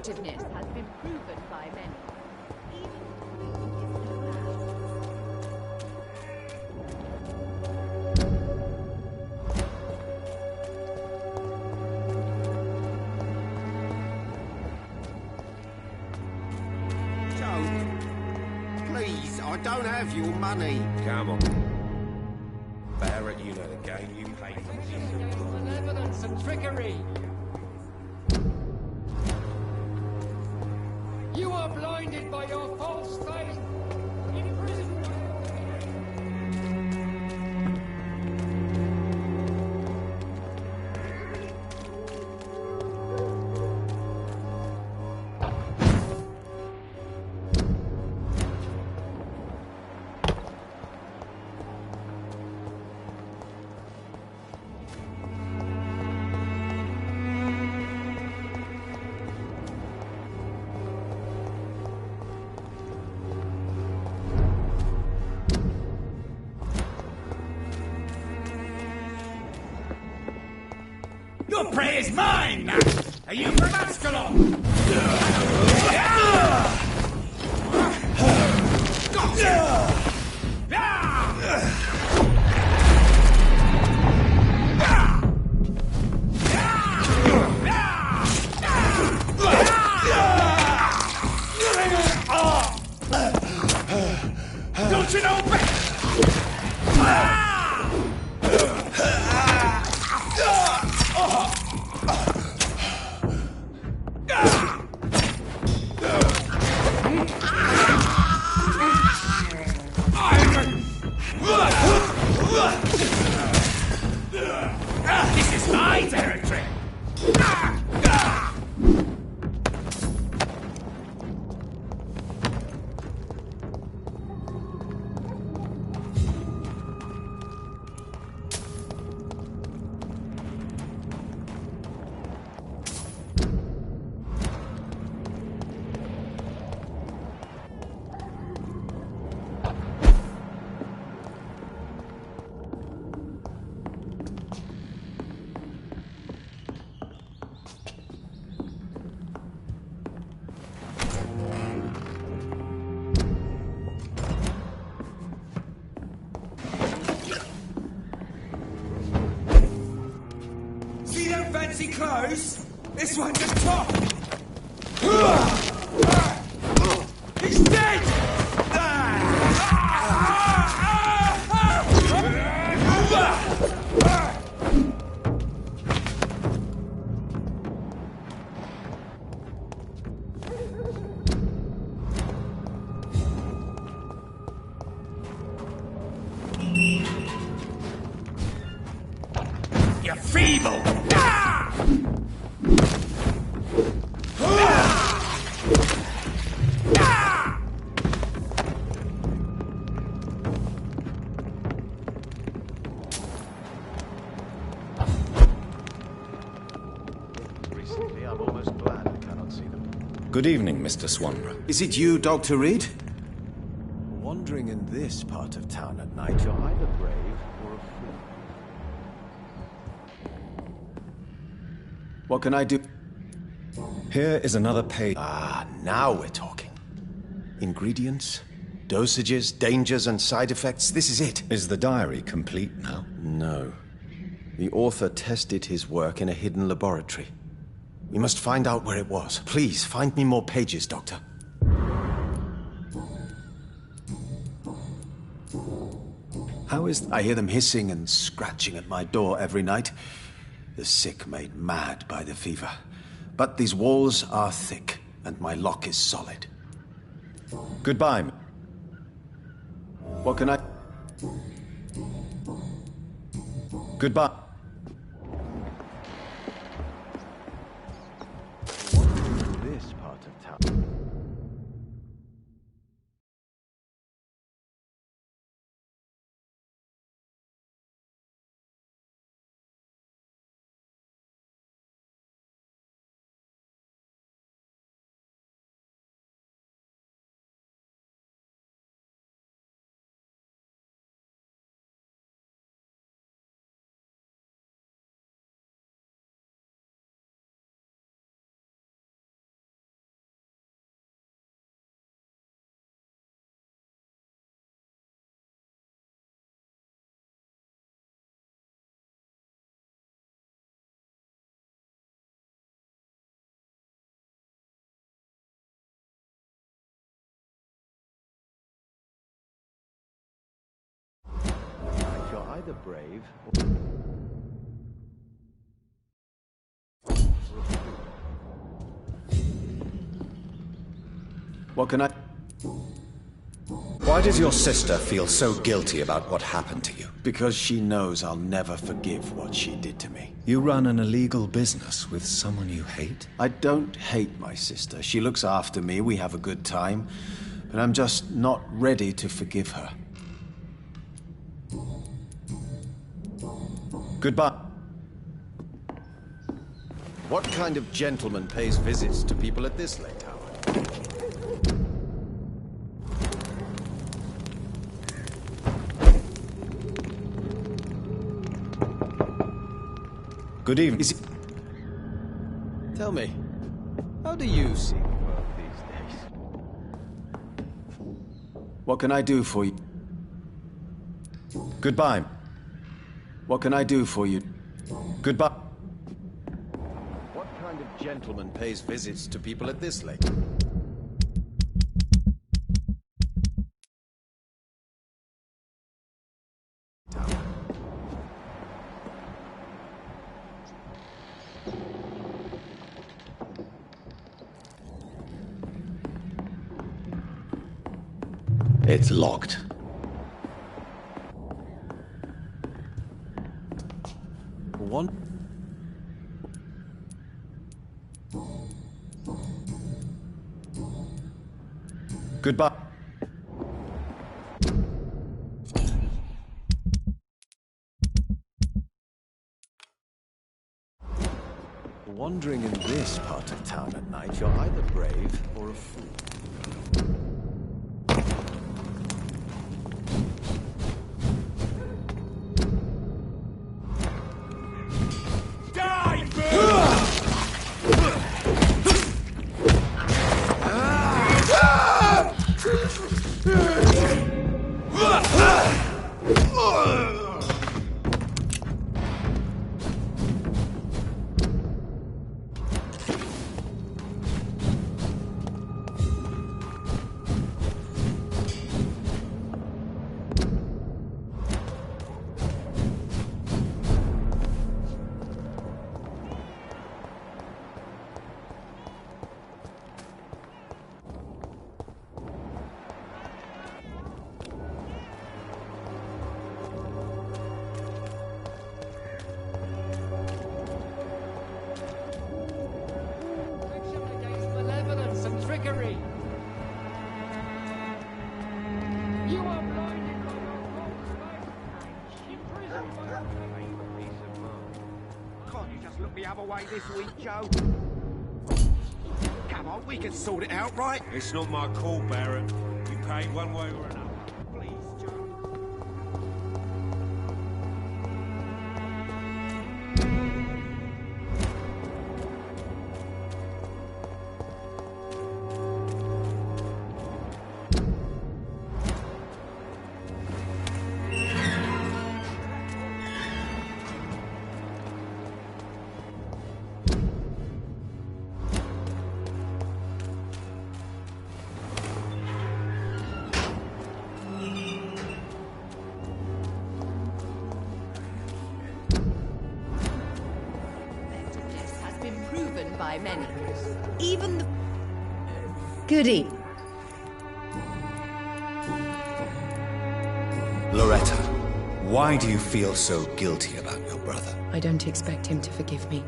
effectiveness has been proven by many. Please, I don't have your money. Come on. Barrett, you know the game. You pay for it. Malevolence and trickery. You are blinded by your false faith. Your prey is mine! Are you from Ascalon? Don't you know better? This is my territory! See them fancy clothes? This one's a top! He's dead! You're feeble! Recently, I'm almost glad I cannot see them. Good evening, Mr. Swanborough. Is it you, Dr. Reed? Wandering in this part of town at night, you're either brave or a fool. What can I do? Here is another page. Ah, now we're talking. Ingredients, dosages, dangers, and side effects. This is it. Is the diary complete now? No. The author tested his work in a hidden laboratory. We must find out where it was. Please, find me more pages, Doctor. How is... I hear them hissing and scratching at my door every night. The sick made mad by the fever. But these walls are thick, and my lock is solid. Goodbye. What can I... Goodbye. either brave What can I... Why does your sister feel so guilty about what happened to you? Because she knows I'll never forgive what she did to me. You run an illegal business with someone you hate? I don't hate my sister. She looks after me, we have a good time. But I'm just not ready to forgive her. Goodbye. What kind of gentleman pays visits to people at this late hour? Good evening. Tell me, how do you see the world these days? What can I do for you? Goodbye. What can I do for you? Goodbye. What kind of gentleman pays visits to people at this late? It's locked. One. Goodbye. Wandering in this part of town at night, you're either brave or a fool. Against malevolence and trickery. You are blinded by your false faith. Imprisoned by your peace of mind. Can't you just look the other way this week, Joe? Come on, we can sort it out, right? It's not my call, Barrett. You paid one way or another. Please, Joe. This has been proven by many. Even the... Goody. Loretta, why do you feel so guilty about your brother? I don't expect him to forgive me.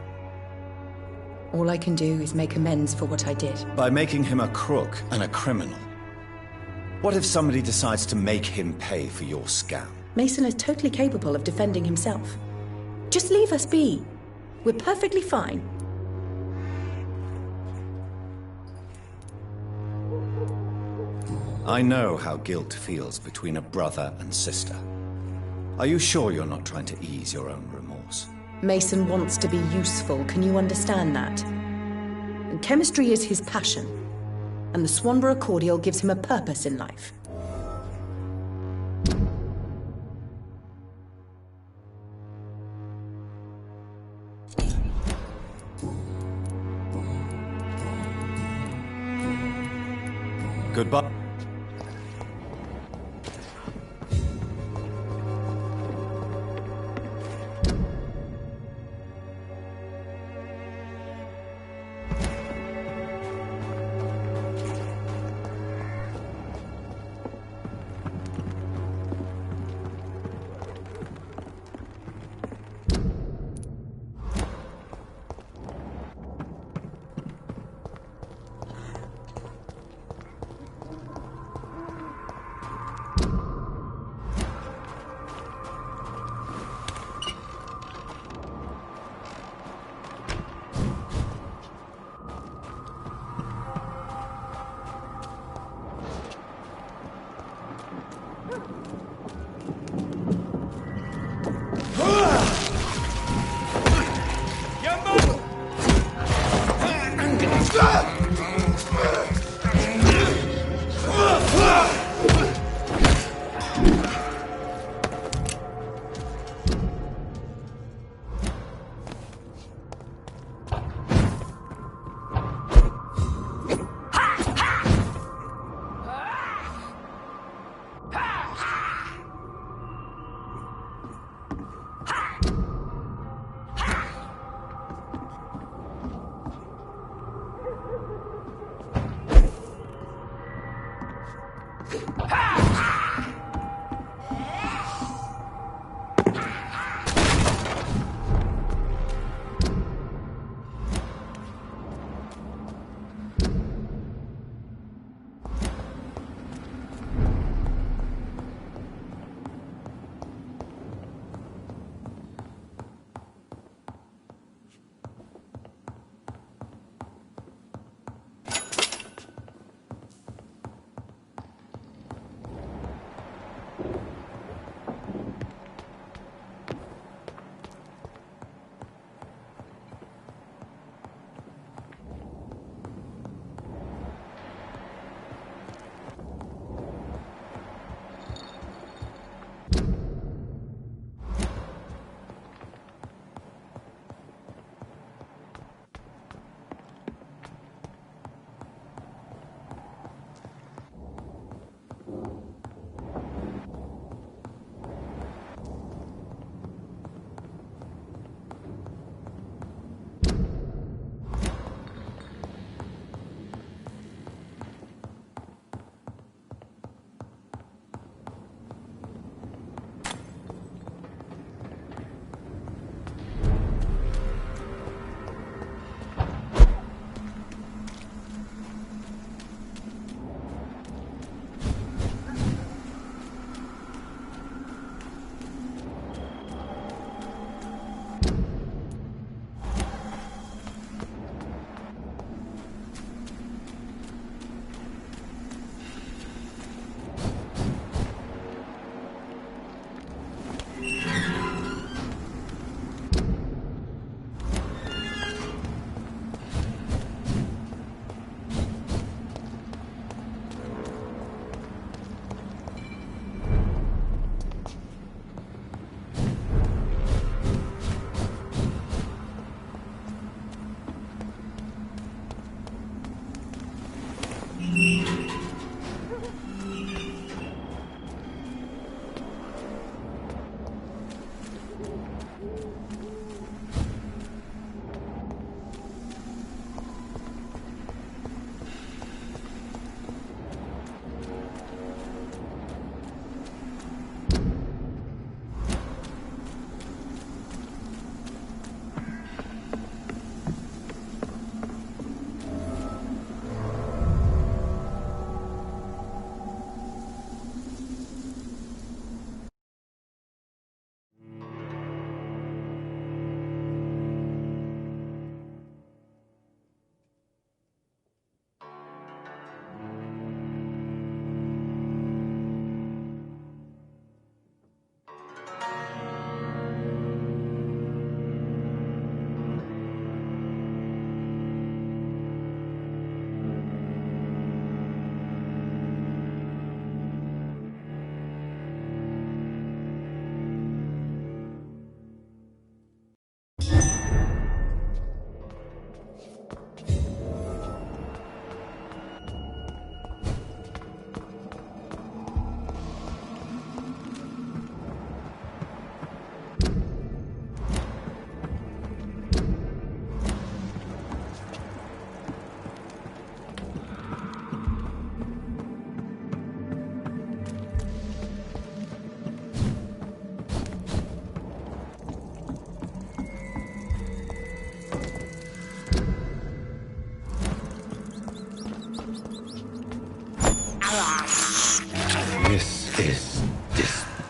All I can do is make amends for what I did. By making him a crook and a criminal. What if somebody decides to make him pay for your scam? Mason is totally capable of defending himself. Just leave us be. We're perfectly fine. I know how guilt feels between a brother and sister. Are you sure you're not trying to ease your own remorse? Mason wants to be useful, can you understand that? And chemistry is his passion. And the Swanborough cordial gives him a purpose in life. Goodbye.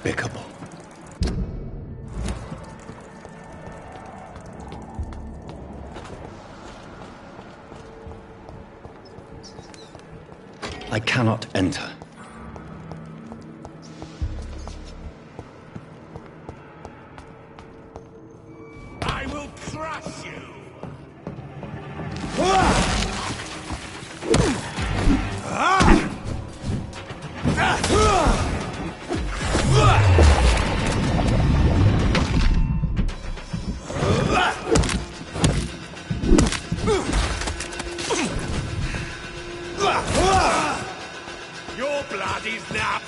despicable. I cannot enter. I will crush you! Your blood is now...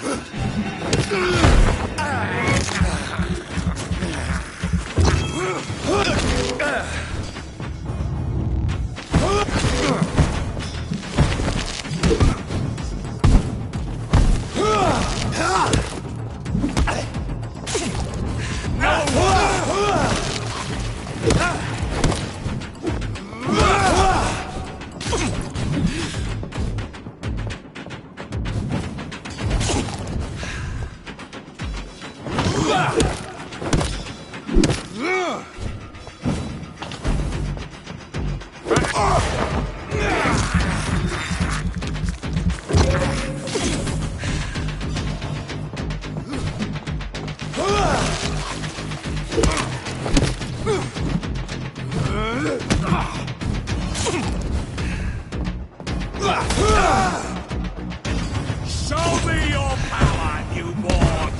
Show me your power, newborn!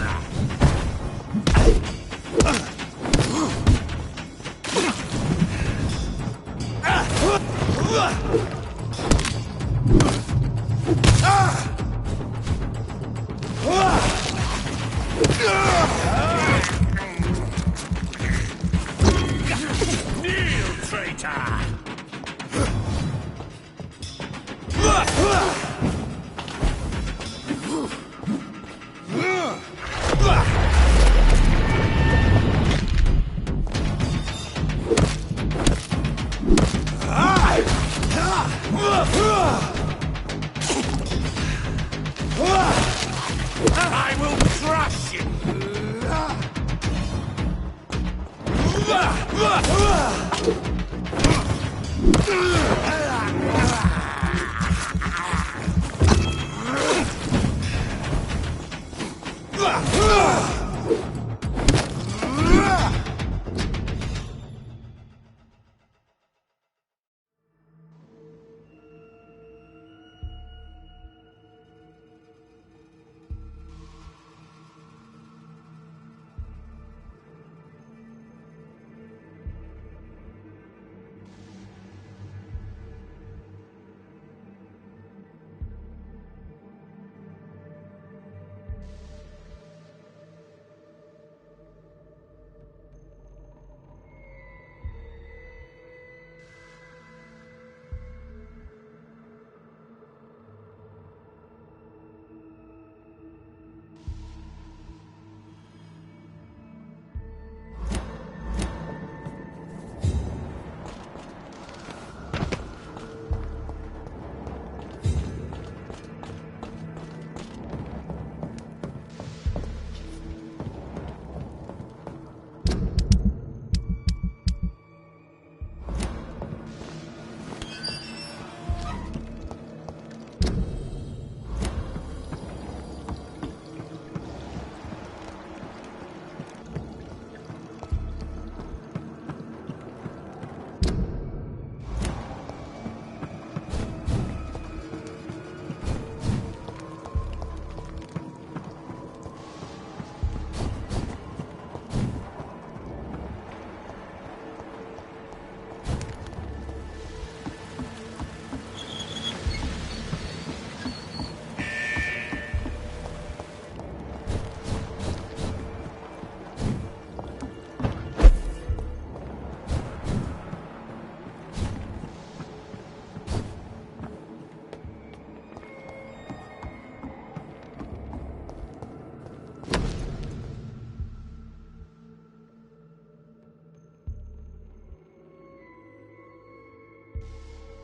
Kneel, traitor! I will crush you!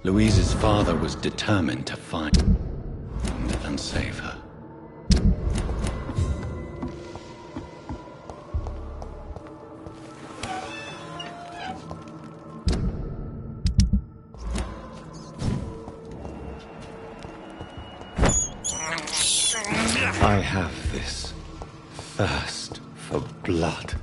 Louise's father was determined to find and save her. I have this thirst for blood.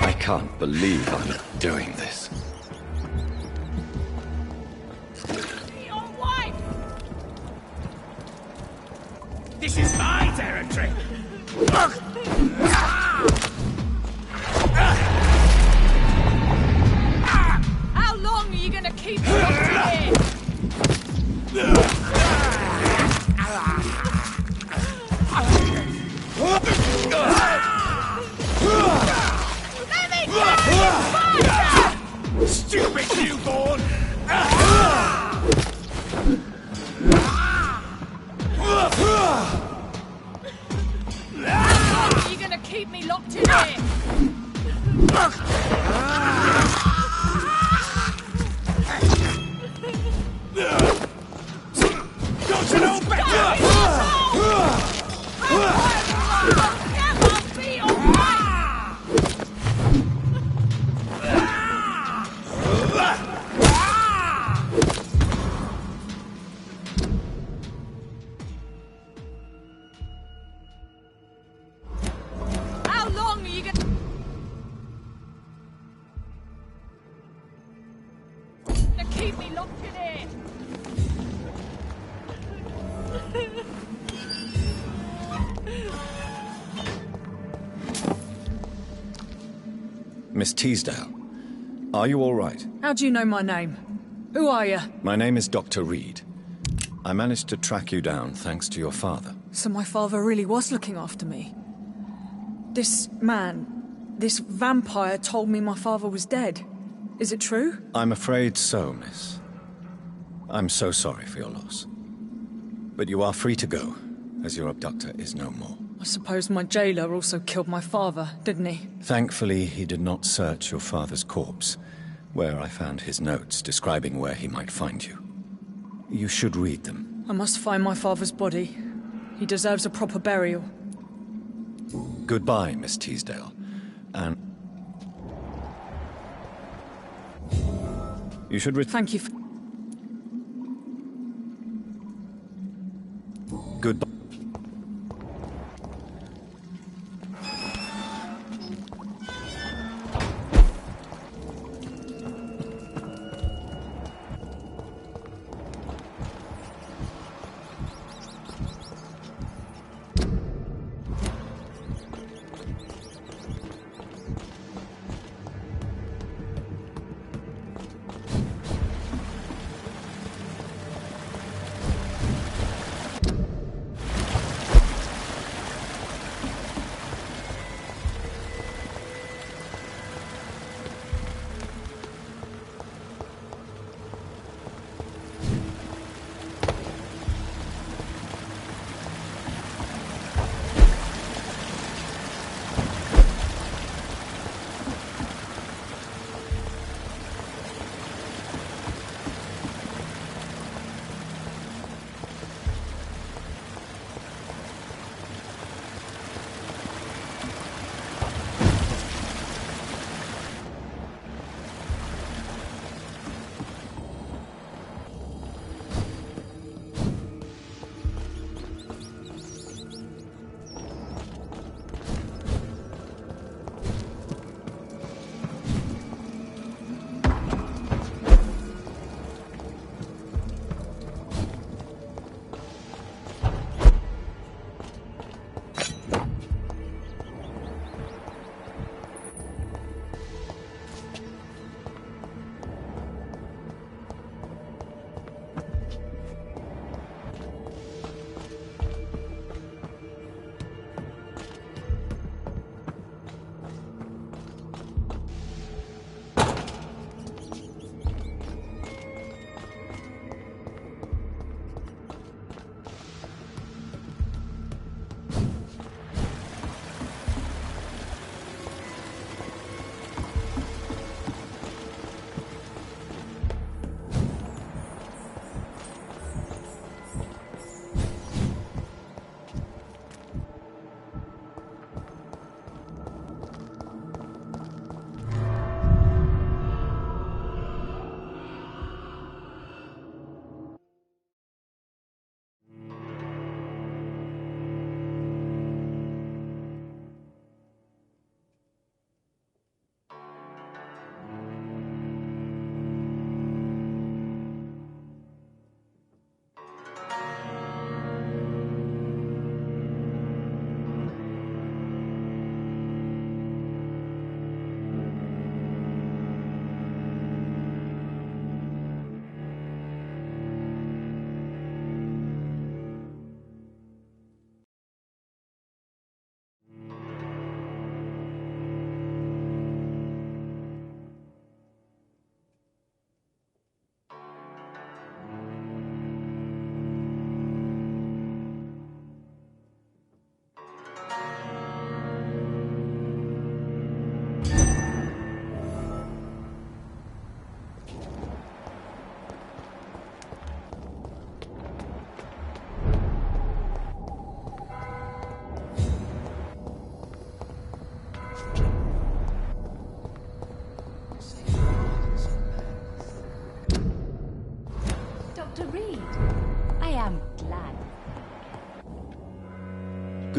I can't believe I'm doing this. Your wife! This is my territory! How long are you gonna keep me locked in here? Stupid newborn! How long are you gonna keep me locked in here? Don't you know better? Miss Teasdale, are you all right? How do you know my name? Who are you? My name is Dr. Reed. I managed to track you down thanks to your father. So my father really was looking after me. This man, this vampire told me my father was dead. Is it true? I'm afraid so, miss. I'm so sorry for your loss. But you are free to go, as your abductor is no more. I suppose my jailer also killed my father, didn't he? Thankfully, he did not search your father's corpse, where I found his notes describing where he might find you. You should read them. I must find my father's body. He deserves a proper burial. Goodbye, Miss Teasdale. And you should Thank you for... Goodbye.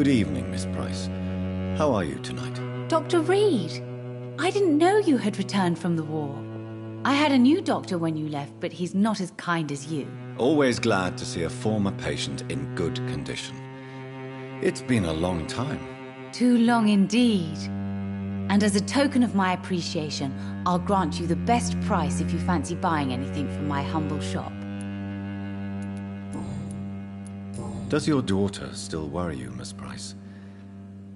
Good evening, Miss Price. How are you tonight? Dr. Reed, I didn't know you had returned from the war. I had a new doctor when you left, but he's not as kind as you. Always glad to see a former patient in good condition. It's been a long time. Too long indeed. And as a token of my appreciation, I'll grant you the best price if you fancy buying anything from my humble shop. Does your daughter still worry you, Miss Price?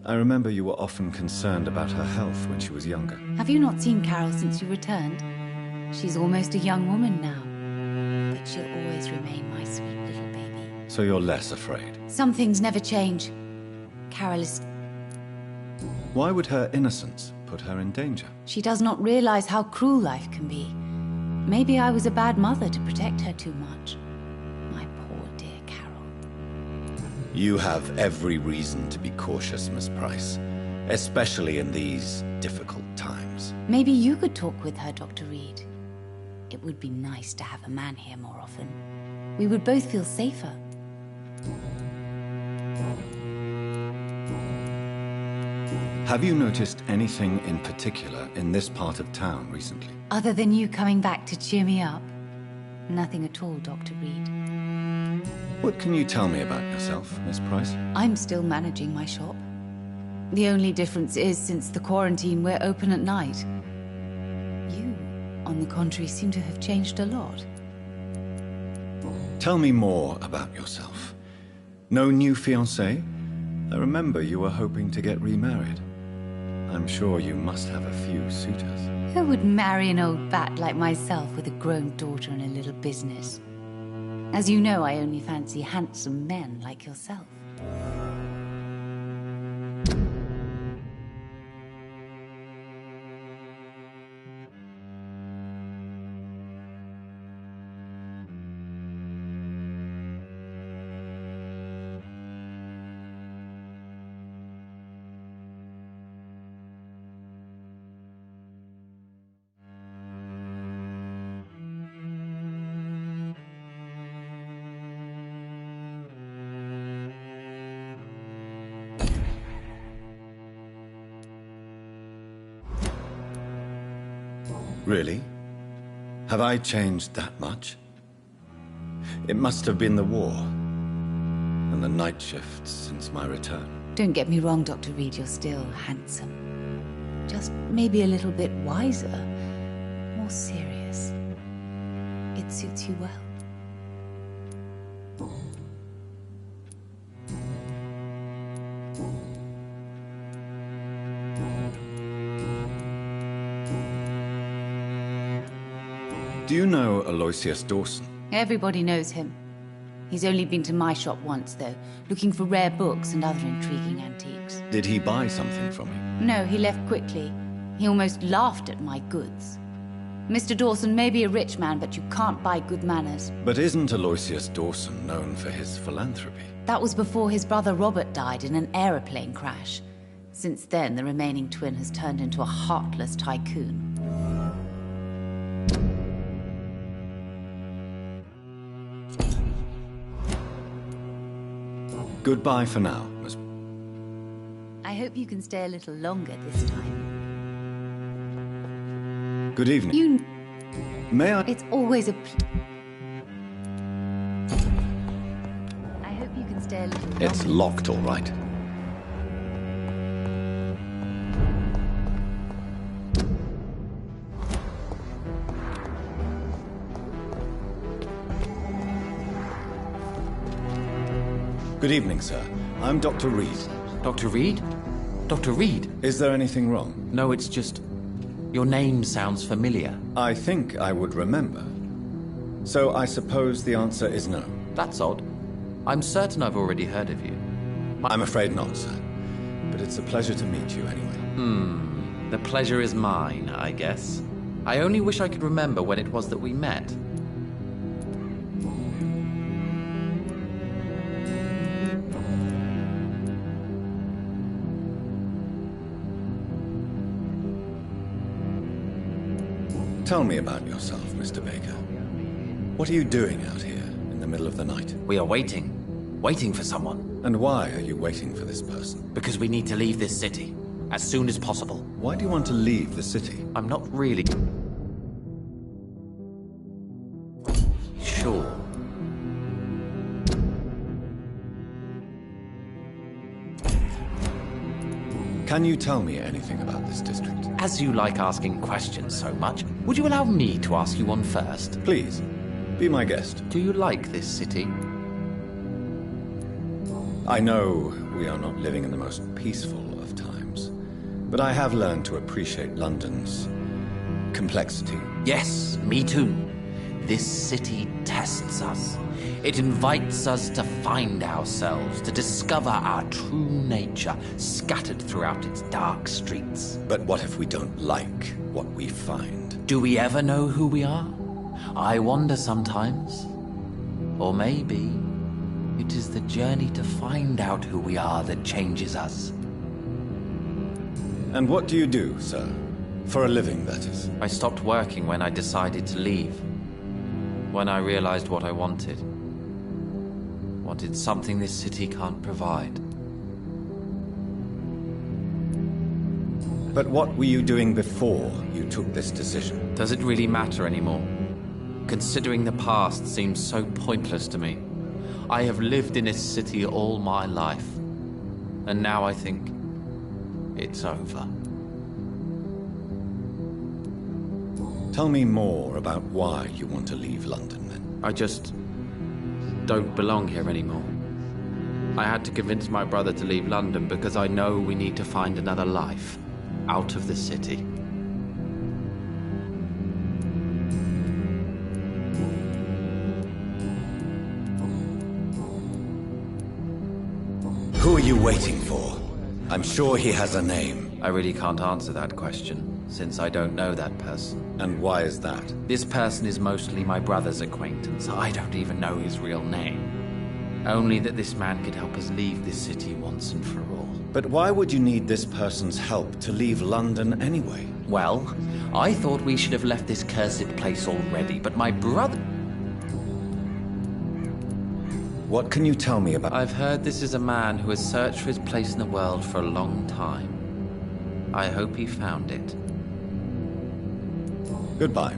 I remember you were often concerned about her health when she was younger. Have you not seen Carol since you returned? She's almost a young woman now. But she'll always remain my sweet little baby. So you're less afraid? Some things never change. Carol is... Why would her innocence put her in danger? She does not realize how cruel life can be. Maybe I was a bad mother to protect her too much. My poor dear Carol. You have every reason to be cautious, Miss Price. Especially in these difficult times. Maybe you could talk with her, Dr. Reed. It would be nice to have a man here more often. We would both feel safer. Have you noticed anything in particular in this part of town recently? Other than you coming back to cheer me up? Nothing at all, Dr. Reed. What can you tell me about yourself, Miss Price? I'm still managing my shop. The only difference is, since the quarantine, we're open at night. You, on the contrary, seem to have changed a lot. Tell me more about yourself. No new fiancé? I remember you were hoping to get remarried. I'm sure you must have a few suitors. Who would marry an old bat like myself with a grown daughter and a little business? As you know, I only fancy handsome men like yourself. Really? Have I changed that much? It must have been the war and the night shifts since my return. Don't get me wrong, Dr. Reed, you're still handsome. Just maybe a little bit wiser, more serious. It suits you well. Do you know Aloysius Dawson? Everybody knows him. He's only been to my shop once, though, looking for rare books and other intriguing antiques. Did he buy something from you? No, he left quickly. He almost laughed at my goods. Mr. Dawson may be a rich man, but you can't buy good manners. But isn't Aloysius Dawson known for his philanthropy? That was before his brother Robert died in an aeroplane crash. Since then, the remaining twin has turned into a heartless tycoon. Goodbye for now, Miss... I hope you can stay a little longer this time. Good evening. May I... It's always a... I hope you can stay a little longer. It's locked, all right. Good evening, sir. I'm Dr. Reed. Dr. Reed? Dr. Reed? Is there anything wrong? No, it's just... your name sounds familiar. I think I would remember. So I suppose the answer is no. That's odd. I'm certain I've already heard of you. I'm afraid not, sir. But it's a pleasure to meet you anyway. The pleasure is mine, I guess. I only wish I could remember when it was that we met. Tell me about yourself, Mr. Baker. What are you doing out here in the middle of the night? We are waiting. Waiting for someone. And why are you waiting for this person? Because we need to leave this city. As soon as possible. Why do you want to leave the city? I'm not really... sure. Can you tell me anything about this district? As you like asking questions so much, would you allow me to ask you one first? Please, be my guest. Do you like this city? I know we are not living in the most peaceful of times, but I have learned to appreciate London's complexity. Yes, me too. This city tests us. It invites us to find ourselves, to discover our true nature scattered throughout its dark streets. But what if we don't like what we find? Do we ever know who we are? I wonder sometimes. Or maybe it is the journey to find out who we are that changes us. And what do you do, sir? For a living, that is. I stopped working when I decided to leave. When I realized what I wanted. Wanted something this city can't provide. But what were you doing before you took this decision? Does it really matter anymore? Considering the past seems so pointless to me. I have lived in this city all my life. And now I think it's over. Tell me more about why you want to leave London, then. I just don't belong here anymore. I had to convince my brother to leave London because I know we need to find another life out of the city. Who are you waiting for? I'm sure he has a name. I really can't answer that question, since I don't know that person. And why is that? This person is mostly my brother's acquaintance. I don't even know his real name. Only that this man could help us leave this city once and for all. But why would you need this person's help to leave London anyway? Well, I thought we should have left this cursed place already, but my brother... What can you tell me about... I've heard this is a man who has searched for his place in the world for a long time. I hope he found it. Goodbye.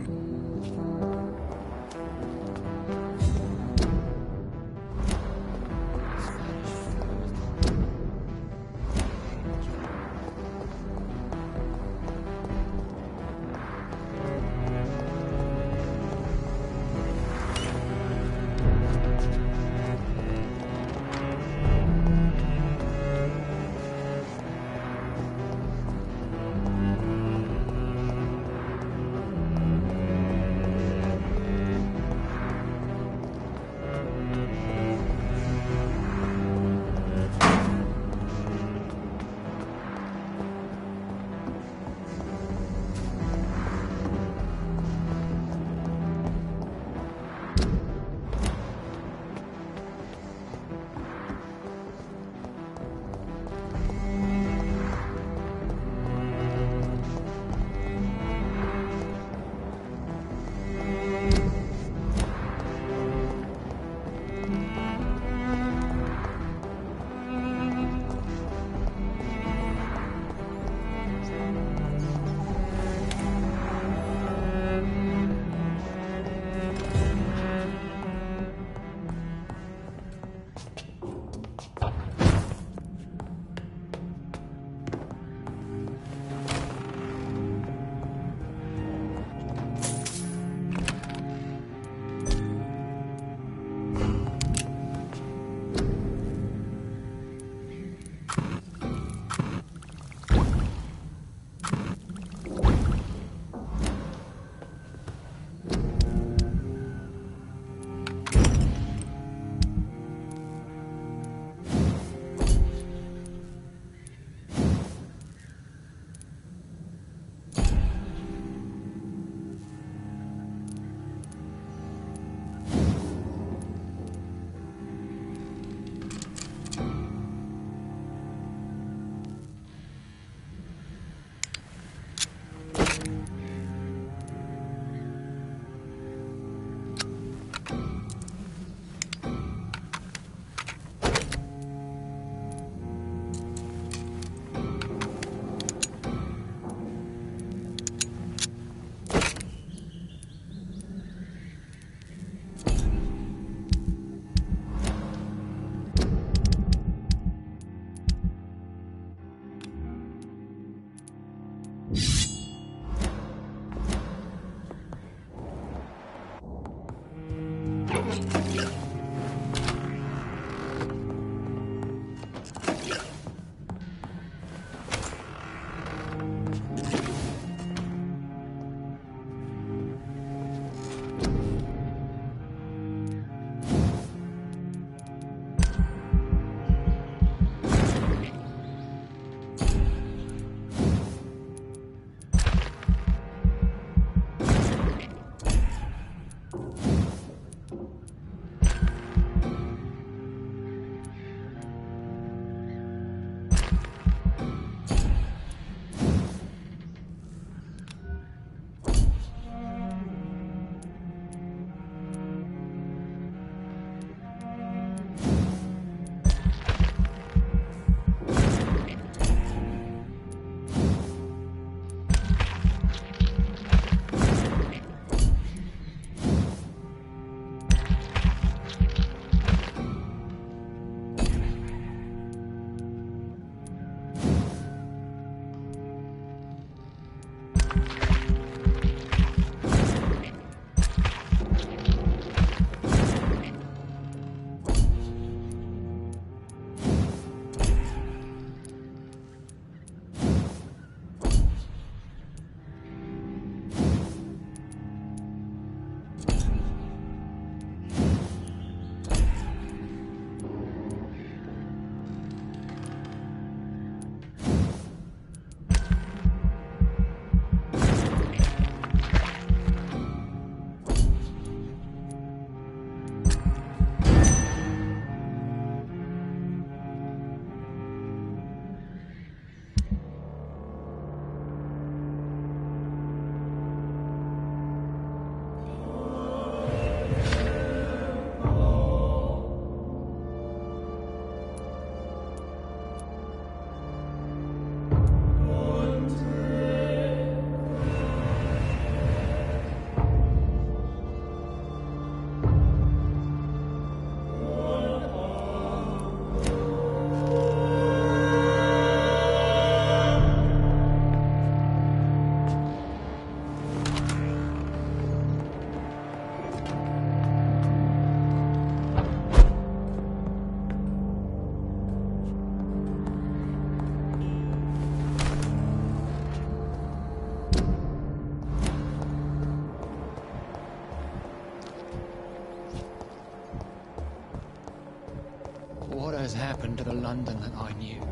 happened to the London that I knew.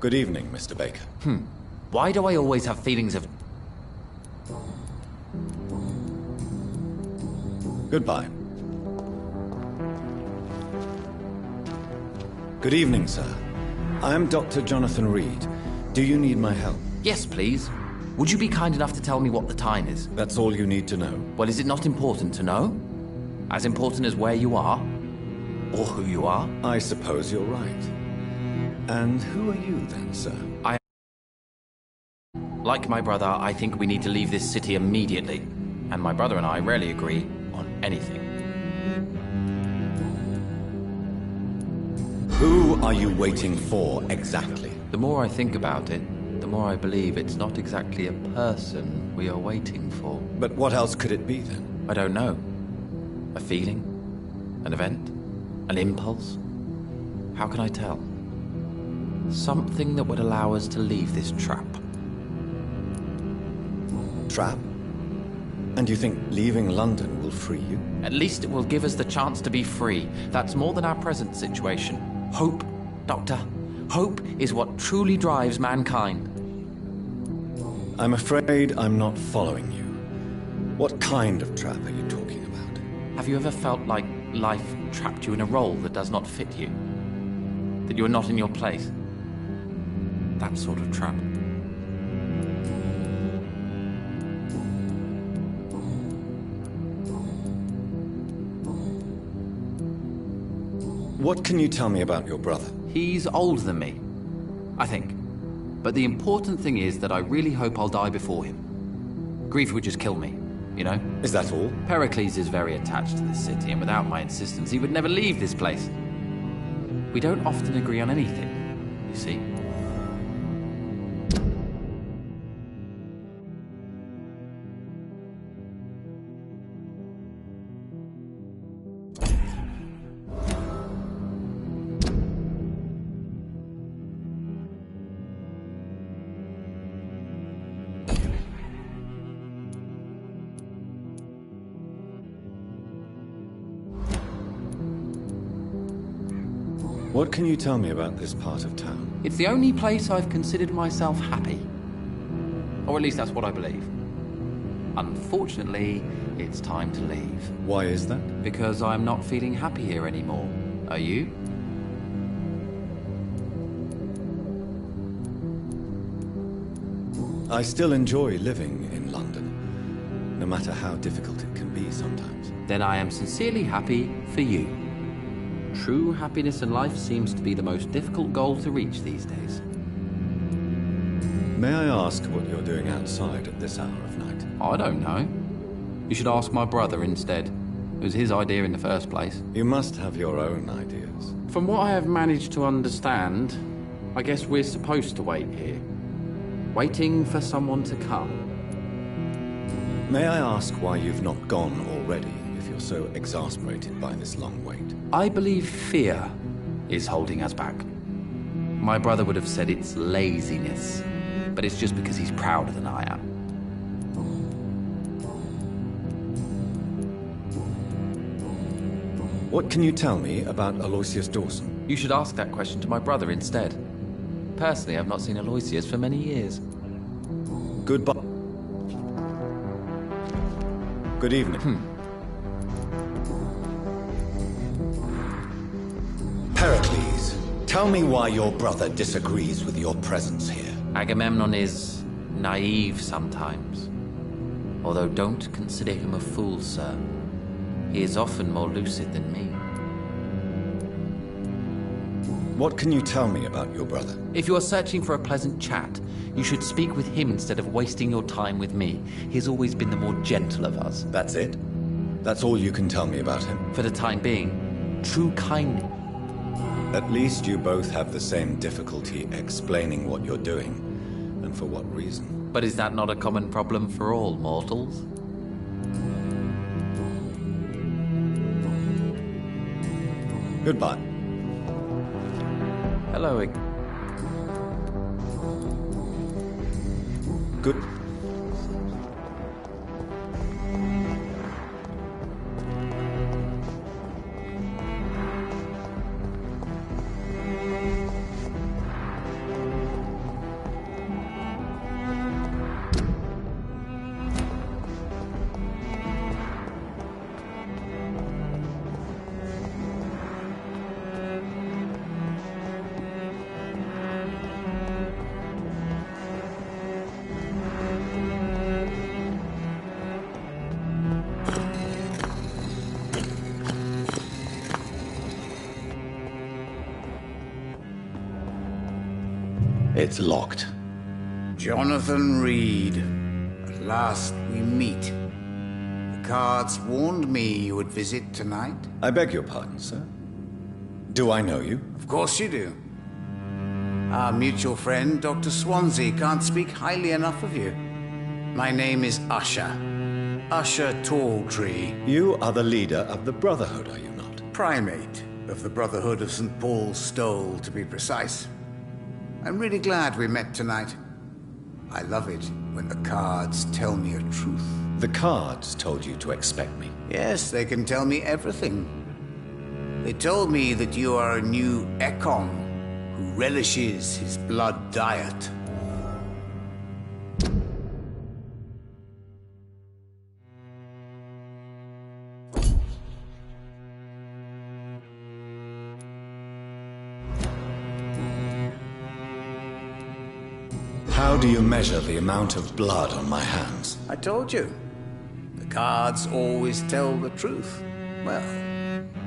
Good evening, Mr. Baker. Why do I always have feelings of... Goodbye. Good evening, sir. I am Dr. Jonathan Reed. Do you need my help? Yes, please. Would you be kind enough to tell me what the time is? That's all you need to know. Well, is it not important to know? As important as where you are? Or who you are? I suppose you're right. And who are you then, sir? Like my brother, I think we need to leave this city immediately. And my brother and I rarely agree on anything. Who are you waiting for, exactly? The more I think about it, the more I believe it's not exactly a person we are waiting for. But what else could it be, then? I don't know. A feeling? An event? An impulse? How can I tell? Something that would allow us to leave this trap. Trap? And you think leaving London will free you? At least it will give us the chance to be free. That's more than our present situation. Hope, Doctor. Hope is what truly drives mankind. I'm afraid I'm not following you. What kind of trap are you talking about? Have you ever felt like life trapped you in a role that does not fit you? That you are not in your place? That sort of trap. What can you tell me about your brother? He's older than me, I think. But the important thing is that I really hope I'll die before him. Grief would just kill me, you know? Is that all? Pericles is very attached to this city, and without my insistence, he would never leave this place. We don't often agree on anything, you see. What can you tell me about this part of town? It's the only place I've considered myself happy. Or at least that's what I believe. Unfortunately, it's time to leave. Why is that? Because I'm not feeling happy here anymore. Are you? I still enjoy living in London, no matter how difficult it can be sometimes. Then I am sincerely happy for you. True happiness in life seems to be the most difficult goal to reach these days. May I ask what you're doing outside at this hour of night? I don't know. You should ask my brother instead. It was his idea in the first place. You must have your own ideas. From what I have managed to understand, I guess we're supposed to wait here. Waiting for someone to come. May I ask why you've not gone already, if you're so exasperated by this long wait? I believe fear is holding us back. My brother would have said it's laziness, but it's just because he's prouder than I am. What can you tell me about Aloysius Dawson? You should ask that question to my brother instead. Personally, I've not seen Aloysius for many years. Goodbye. Good evening. Pericles, tell me why your brother disagrees with your presence here. Agamemnon is naive sometimes. Although don't consider him a fool, sir. He is often more lucid than me. What can you tell me about your brother? If you are searching for a pleasant chat, you should speak with him instead of wasting your time with me. He has always been the more gentle of us. That's it? That's all you can tell me about him? For the time being, true kindness. At least you both have the same difficulty explaining what you're doing, and for what reason. But is that not a common problem for all mortals? Goodbye. Hello. Good. It's locked. Jonathan Reed. At last we meet. The cards warned me you would visit tonight. I beg your pardon, sir. Do I know you? Of course you do. Our mutual friend, Dr. Swansea, can't speak highly enough of you. My name is Usher. Usher Talltree. You are the leader of the Brotherhood, are you not? Primate of the Brotherhood of St. Paul's Stole, to be precise. I'm really glad we met tonight. I love it when the cards tell me a truth. The cards told you to expect me? Yes, they can tell me everything. They told me that you are a new Ekon who relishes his blood diet. How do you measure the amount of blood on my hands? I told you. The cards always tell the truth. Well,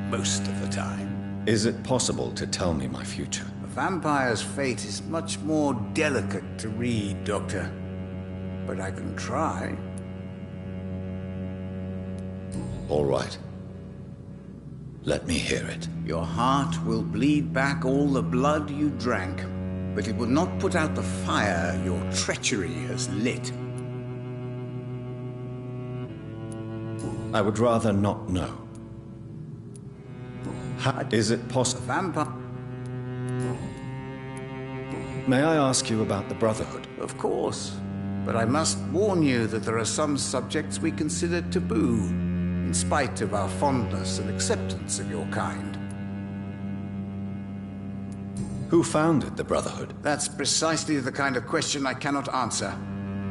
most of the time. Is it possible to tell me my future? A vampire's fate is much more delicate to read, Doctor. But I can try. All right. Let me hear it. Your heart will bleed back all the blood you drank, but it will not put out the fire your treachery has lit. I would rather not know. How is it possible? Vampire. May I ask you about the Brotherhood? Of course. But I must warn you that there are some subjects we consider taboo, in spite of our fondness and acceptance of your kind. Who founded the Brotherhood? That's precisely the kind of question I cannot answer.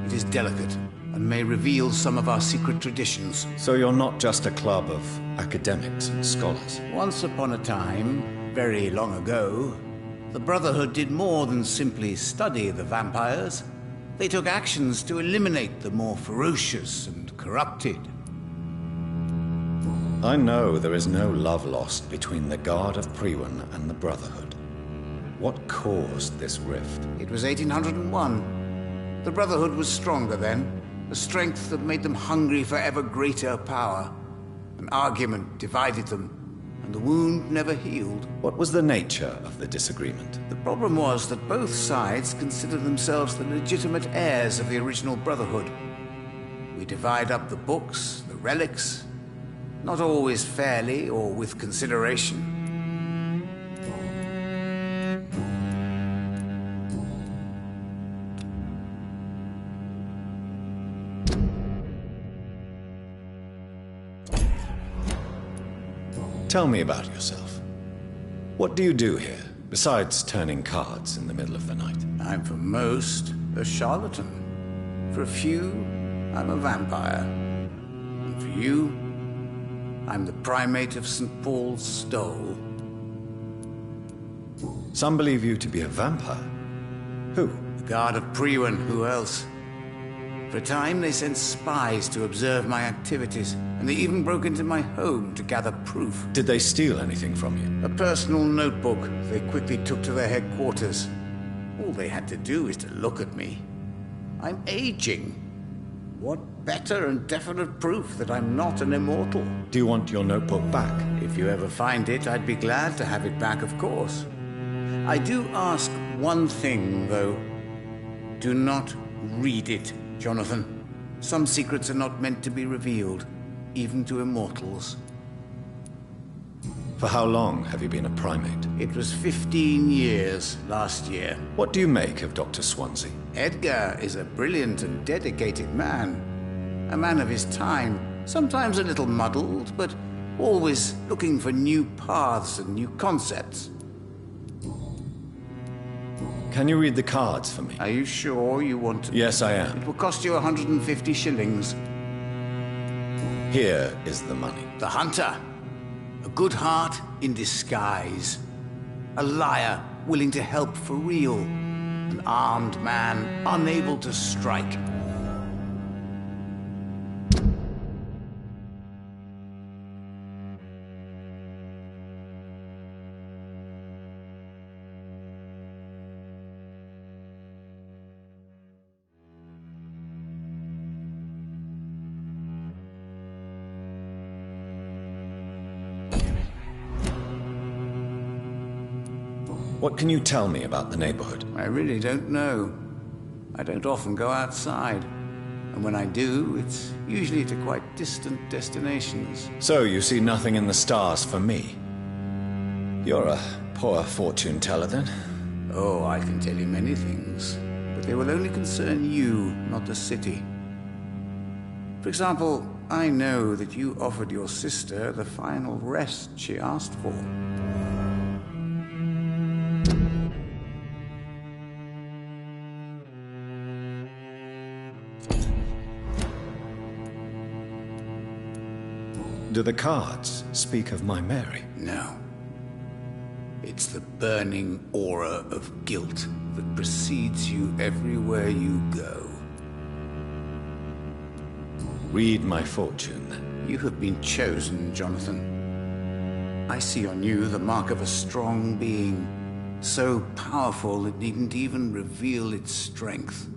It is delicate, and may reveal some of our secret traditions. So you're not just a club of academics and scholars? Once upon a time, very long ago, the Brotherhood did more than simply study the vampires. They took actions to eliminate the more ferocious and corrupted. I know there is no love lost between the Guard of Priwen and the Brotherhood. What caused this rift? It was 1801. The Brotherhood was stronger then, a strength that made them hungry for ever greater power. An argument divided them, and the wound never healed. What was the nature of the disagreement? The problem was that both sides considered themselves the legitimate heirs of the original Brotherhood. We divide up the books, the relics, not always fairly or with consideration. Tell me about yourself. What do you do here, besides turning cards in the middle of the night? I'm for most a charlatan. For a few, I'm a vampire. And for you, I'm the primate of St. Paul's Stole. Some believe you to be a vampire. Who? The Guard of Priwen, who else? For a time, they sent spies to observe my activities, and they even broke into my home to gather proof. Did they steal anything from you? A personal notebook they quickly took to their headquarters. All they had to do is to look at me. I'm aging. What better and definite proof that I'm not an immortal? Do you want your notebook back? If you ever find it, I'd be glad to have it back, of course. I do ask one thing, though. Do not read it, Jonathan. Some secrets are not meant to be revealed, even to immortals. For how long have you been a primate? It was 15 years last year. What do you make of Dr. Swansea? Edgar is a brilliant and dedicated man. A man of his time, sometimes a little muddled, but always looking for new paths and new concepts. Can you read the cards for me? Are you sure you want to? Yes, I am. It will cost you 150 shillings. Here is the money. The Hunter. A good heart in disguise. A liar willing to help for real. An armed man unable to strike. What can you tell me about the neighborhood? I really don't know. I don't often go outside. And when I do, it's usually to quite distant destinations. So you see nothing in the stars for me? You're a poor fortune teller, then? Oh, I can tell you many things, but they will only concern you, not the city. For example, I know that you offered your sister the final rest she asked for. Do the cards speak of my Mary? No. It's the burning aura of guilt that precedes you everywhere you go. Read my fortune, then. You have been chosen, Jonathan. I see on you the mark of a strong being, so powerful it needn't even reveal its strength.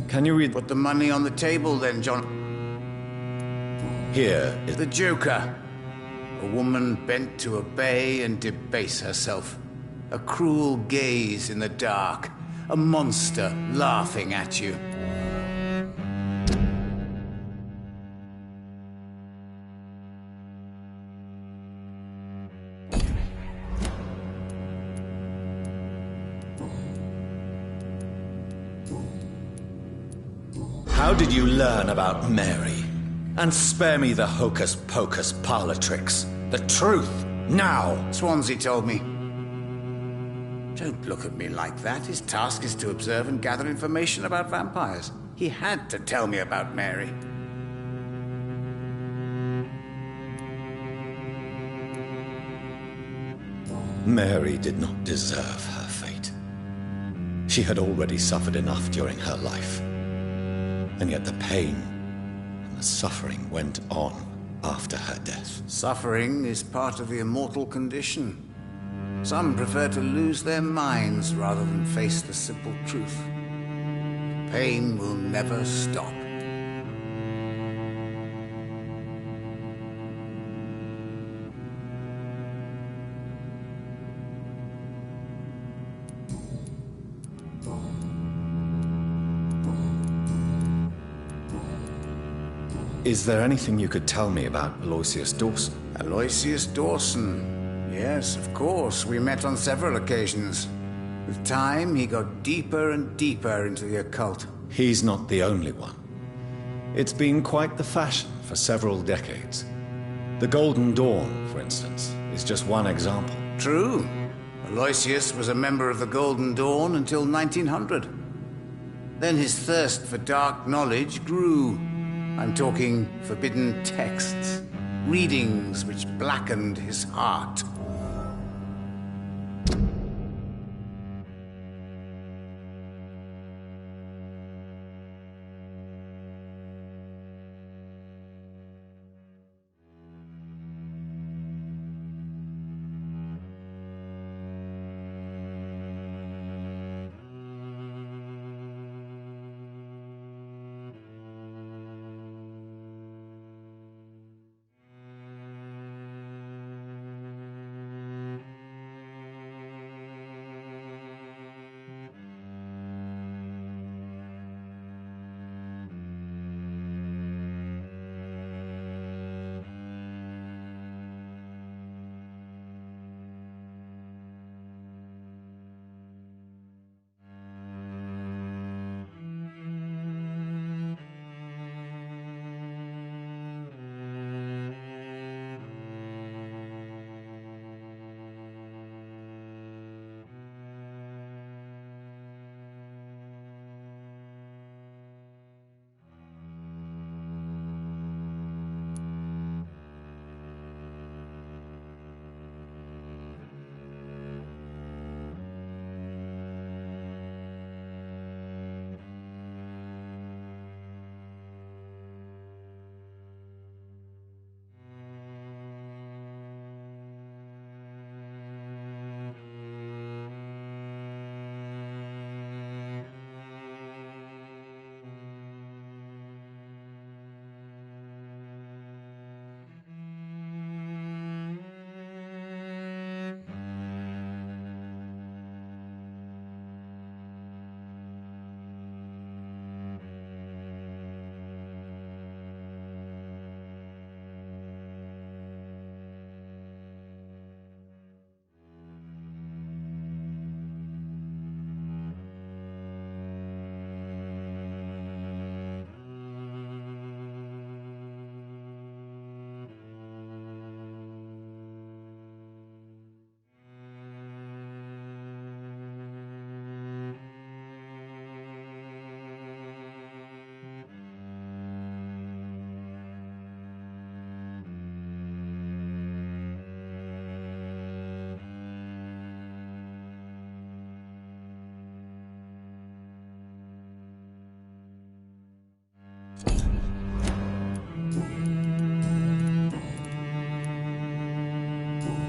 Can you read... Put the money on the table, then, John. Here is... The Joker. A woman bent to obey and debase herself. A cruel gaze in the dark. A monster laughing at you. How did you learn about Mary? And spare me the hocus-pocus parlor tricks. The truth, now! Swansea told me. Don't look at me like that. His task is to observe and gather information about vampires. He had to tell me about Mary. Mary did not deserve her fate. She had already suffered enough during her life. And yet the pain and the suffering went on after her death. Suffering is part of the immortal condition. Some prefer to lose their minds rather than face the simple truth. Pain will never stop. Is there anything you could tell me about Aloysius Dawson? Aloysius Dawson. Yes, of course. We met on several occasions. With time, he got deeper and deeper into the occult. He's not the only one. It's been quite the fashion for several decades. The Golden Dawn, for instance, is just one example. True. Aloysius was a member of the Golden Dawn until 1900. Then his thirst for dark knowledge grew. I'm talking forbidden texts, readings which blackened his heart.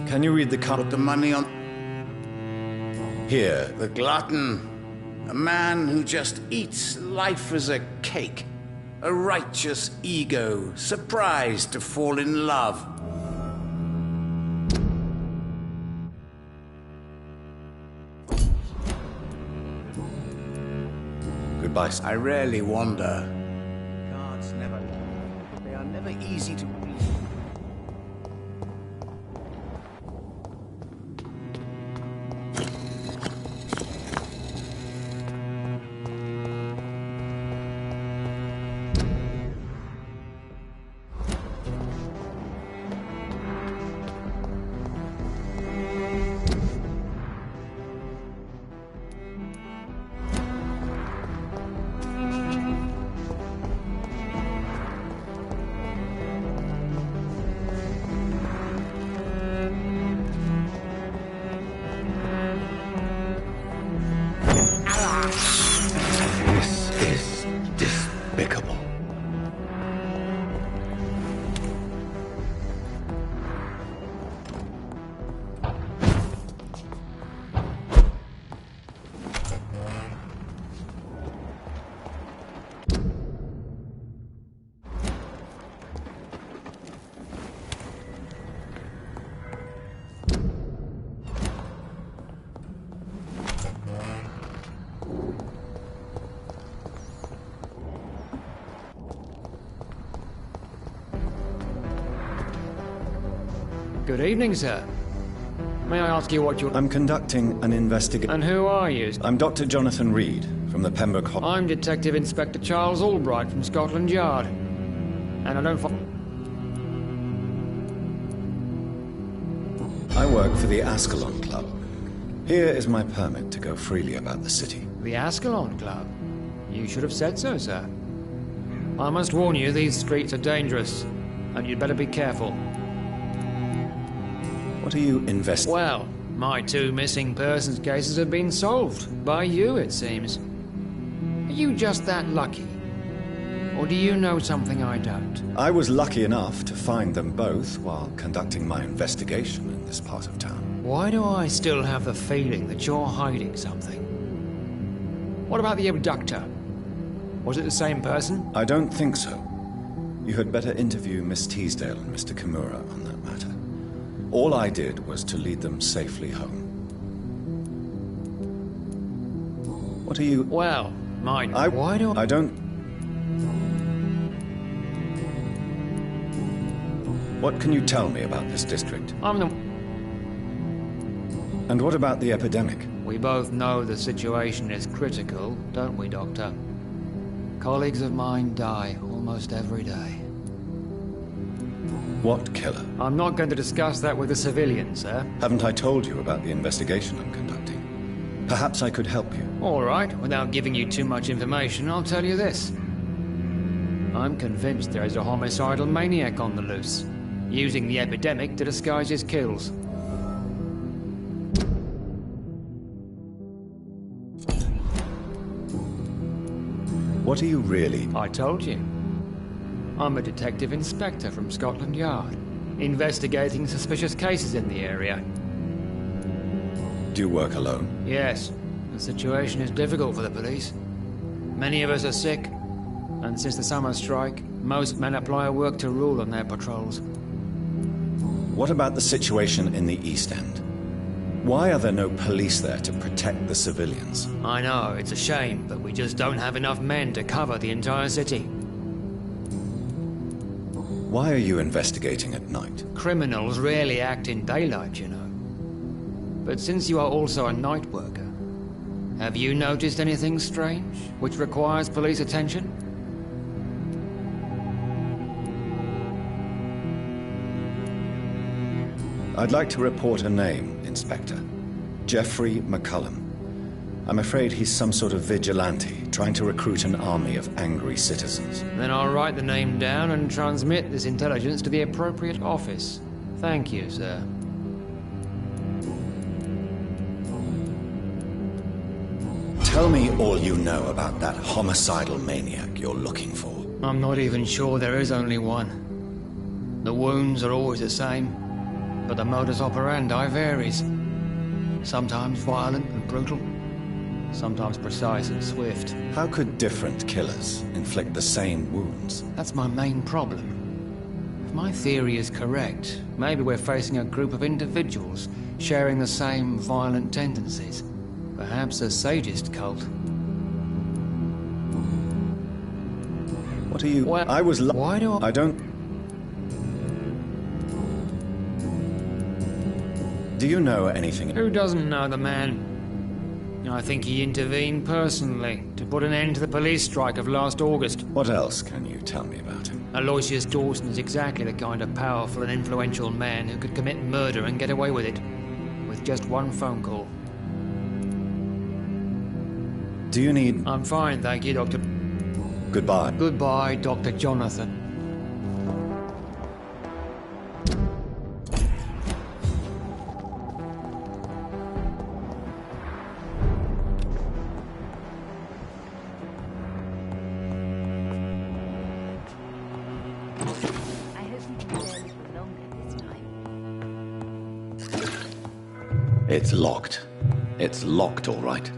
Can you read the card? Put the money on... Here. The glutton. A man who just eats life as a cake. A righteous ego, surprised to fall in love. Goodbye. I rarely wander. Cards never... They are never easy to read. Good evening, sir. May I ask you what you're... I'm conducting an investigation. And who are you? I'm Dr. Jonathan Reed, from the Pembroke... I'm Detective Inspector Charles Albright from Scotland Yard. And I don't... I work for the Ascalon Club. Here is my permit to go freely about the city. The Ascalon Club? You should have said so, sir. I must warn you, these streets are dangerous, and you'd better be careful. What are you investigating? Well, my 2 missing persons cases have been solved. By you, it seems. Are you just that lucky? Or do you know something I don't? I was lucky enough to find them both while conducting my investigation in this part of town. Why do I still have the feeling that you're hiding something? What about the abductor? Was it the same person? I don't think so. You had better interview Miss Teasdale and Mr. Kimura on that matter. All I did was to lead them safely home. What are you... Well, mine... Why do I don't... What can you tell me about this district? I'm the... And what about the epidemic? We both know the situation is critical, don't we, Doctor? Colleagues of mine die almost every day. What killer? I'm not going to discuss that with the civilians, sir. Haven't I told you about the investigation I'm conducting? Perhaps I could help you. All right, without giving you too much information, I'll tell you this. I'm convinced there is a homicidal maniac on the loose, using the epidemic to disguise his kills. What are you really? I told you. I'm a detective inspector from Scotland Yard, investigating suspicious cases in the area. Do you work alone? Yes. The situation is difficult for the police. Many of us are sick, and since the summer strike, most men apply a work to rule on their patrols. What about the situation in the East End? Why are there no police there to protect the civilians? I know, it's a shame, but we just don't have enough men to cover the entire city. Why are you investigating at night? Criminals rarely act in daylight, you know. But since you are also a night worker, have you noticed anything strange, which requires police attention? I'd like to report a name, Inspector. Jeffrey McCullum. I'm afraid he's some sort of vigilante, trying to recruit an army of angry citizens. Then I'll write the name down and transmit this intelligence to the appropriate office. Thank you, sir. Tell me all you know about that homicidal maniac you're looking for. I'm not even sure there is only one. The wounds are always the same. but the modus operandi varies. Sometimes violent and brutal, sometimes precise and swift. How could different killers inflict the same wounds? That's my main problem. If my theory is correct, maybe we're facing a group of individuals sharing the same violent tendencies. Perhaps a sadist cult. What are you... Well, I was... why do I don't... Do you know anything? Who doesn't know the man? I think he intervened personally to put an end to the police strike of last August. What else can you tell me about him? Aloysius Dawson is exactly the kind of powerful and influential man who could commit murder and get away with it. With just one phone call. Do you need... I'm fine, thank you, Doctor... Goodbye. Goodbye, Dr. Jonathan. I hope you can stay a little longer this time. It's locked. It's locked, all right.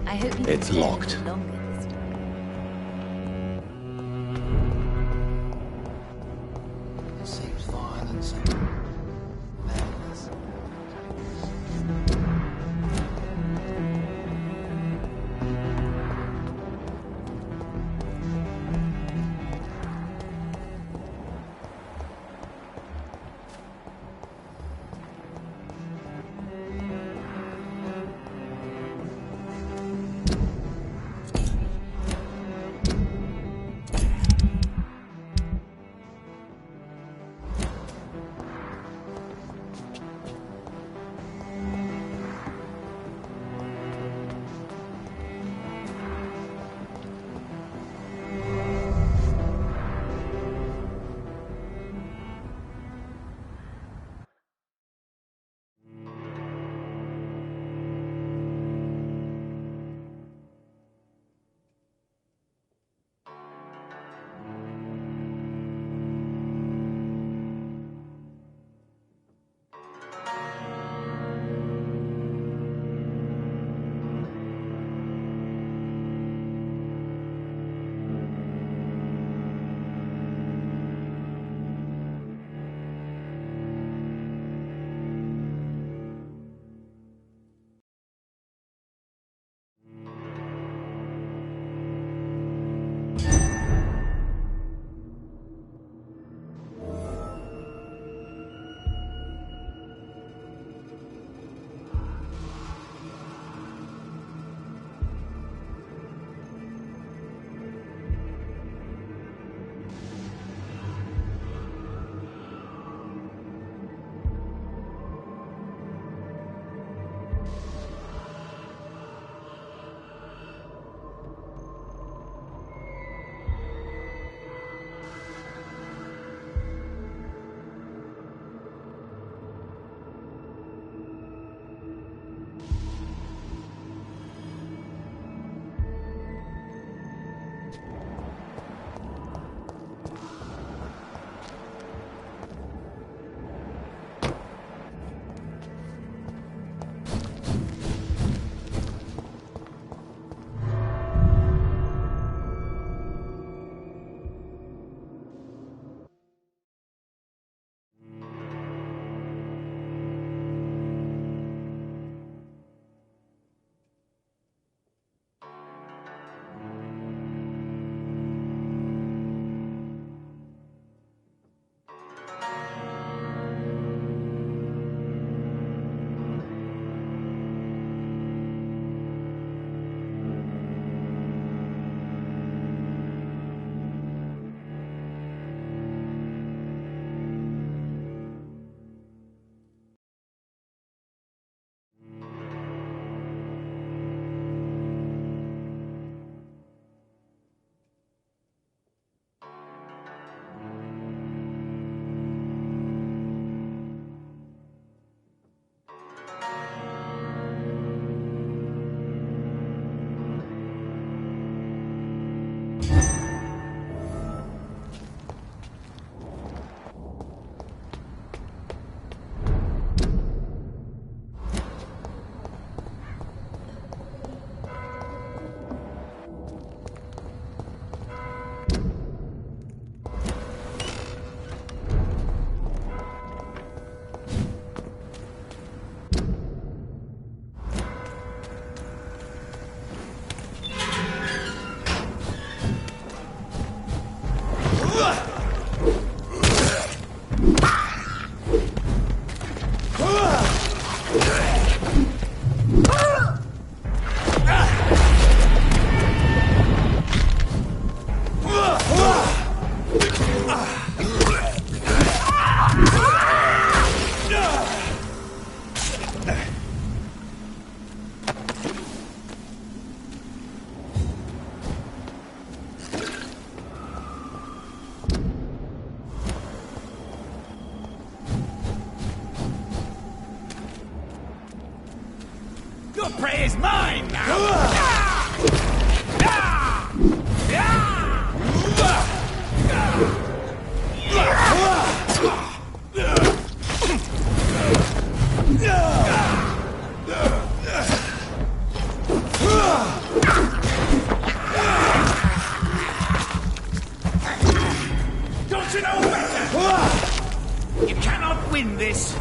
I hope you It's can stay a locked. little longer this time. It seems violence and madness. prey is mine now! Don't you know better? You cannot win this!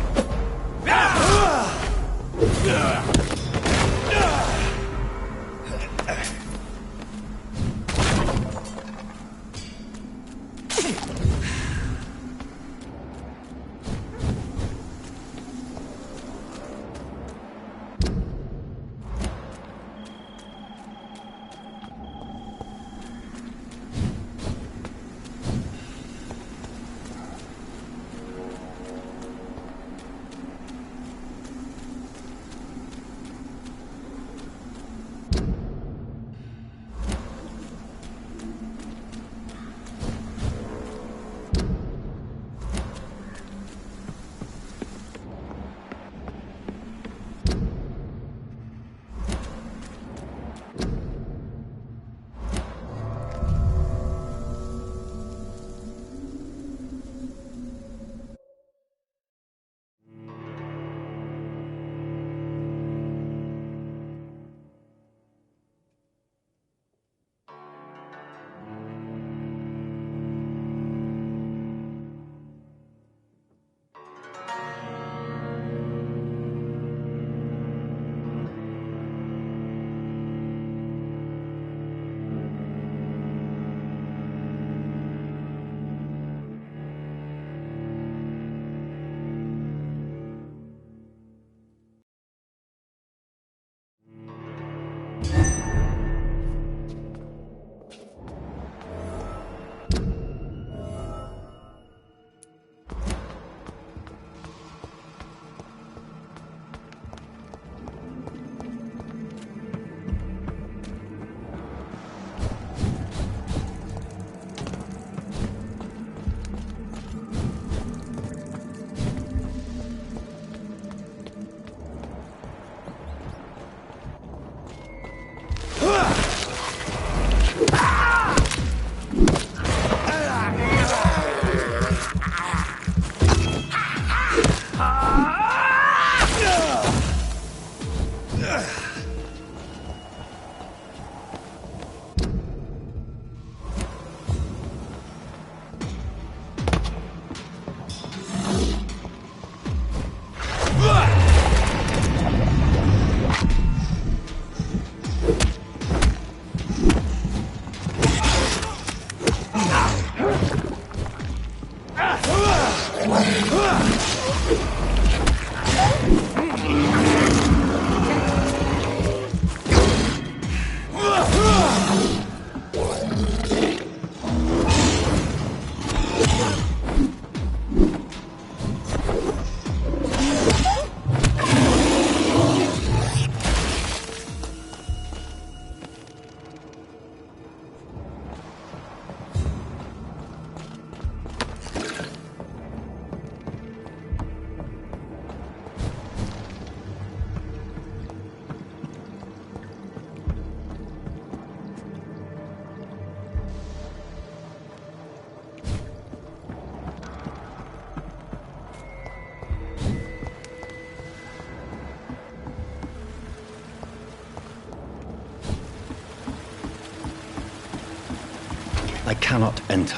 I cannot enter.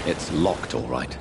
It's locked, all right.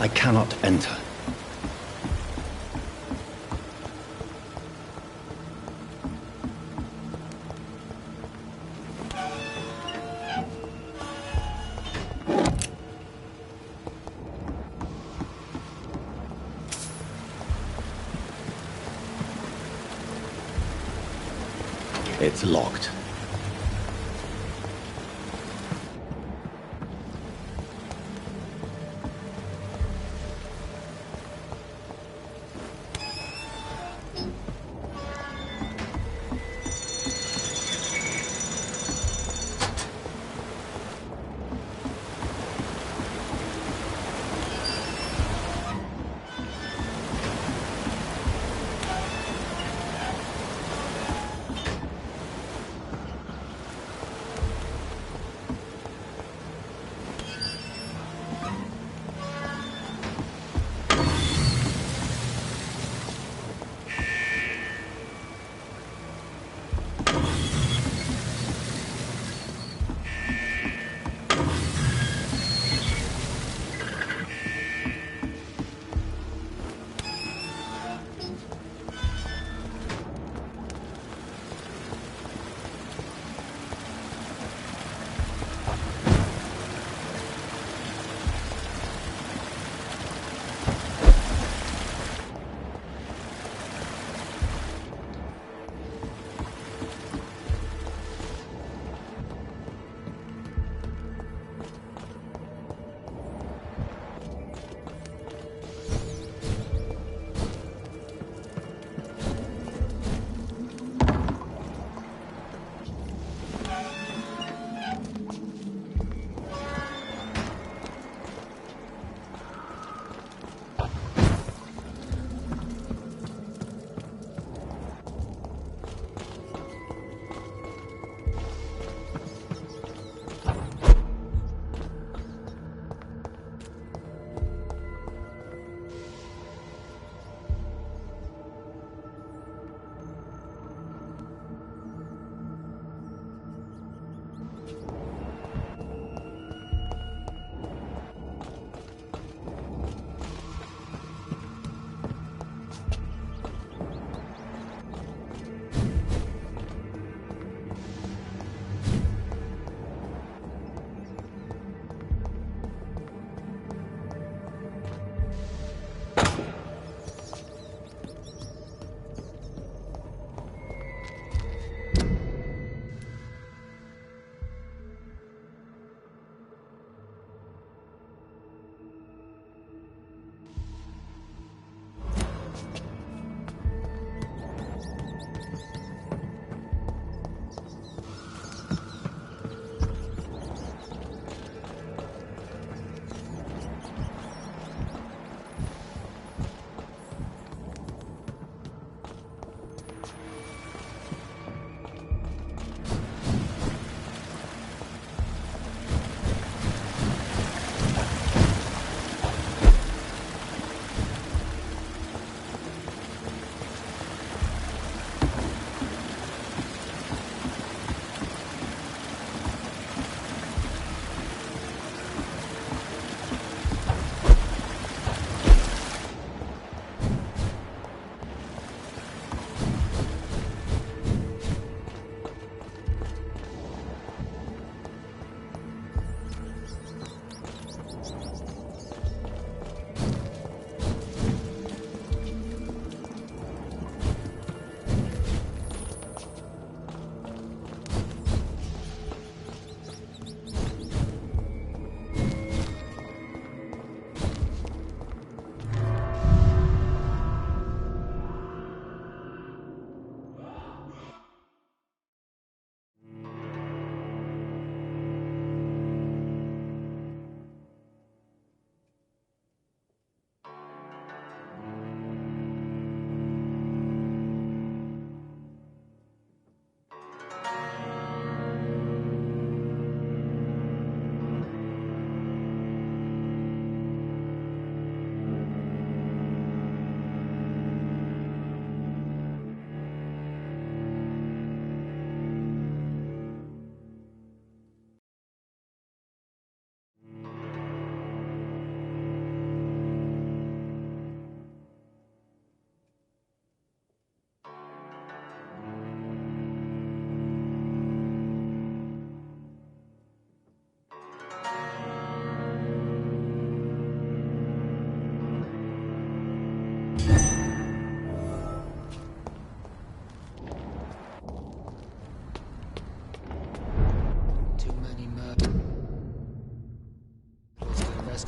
I cannot enter. It's locked.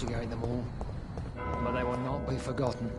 investigate them all, but they will not be forgotten.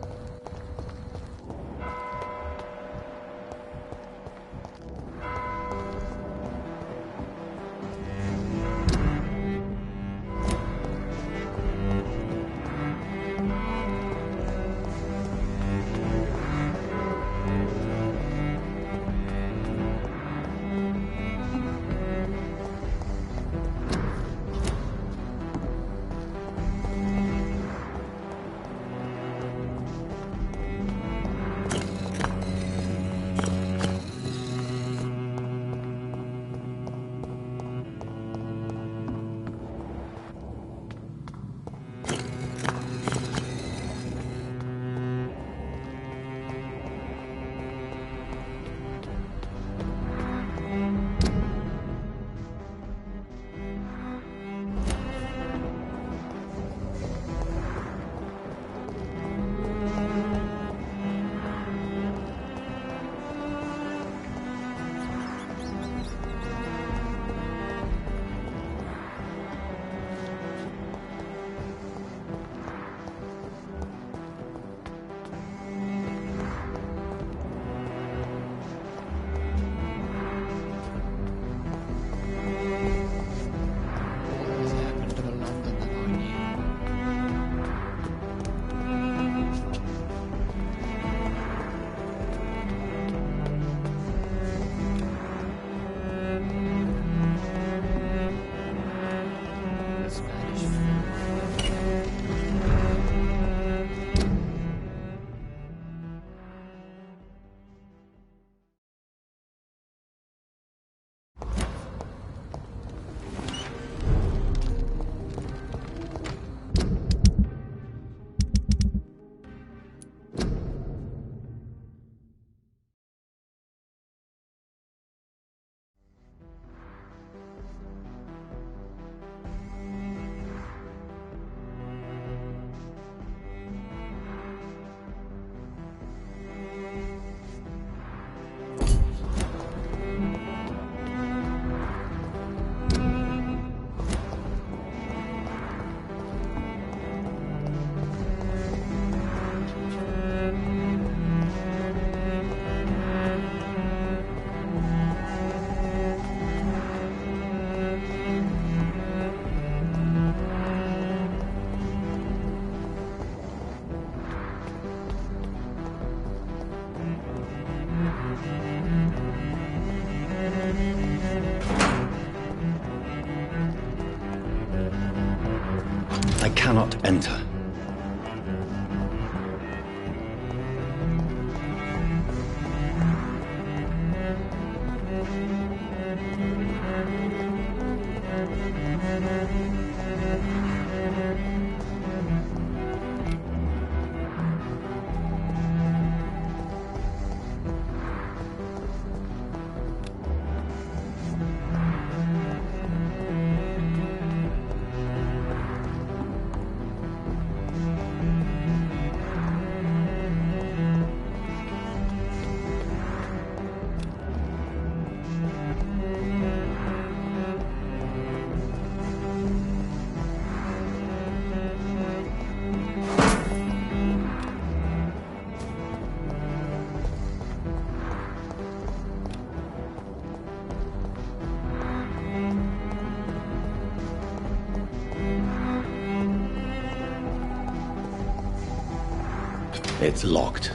I cannot enter. It's locked.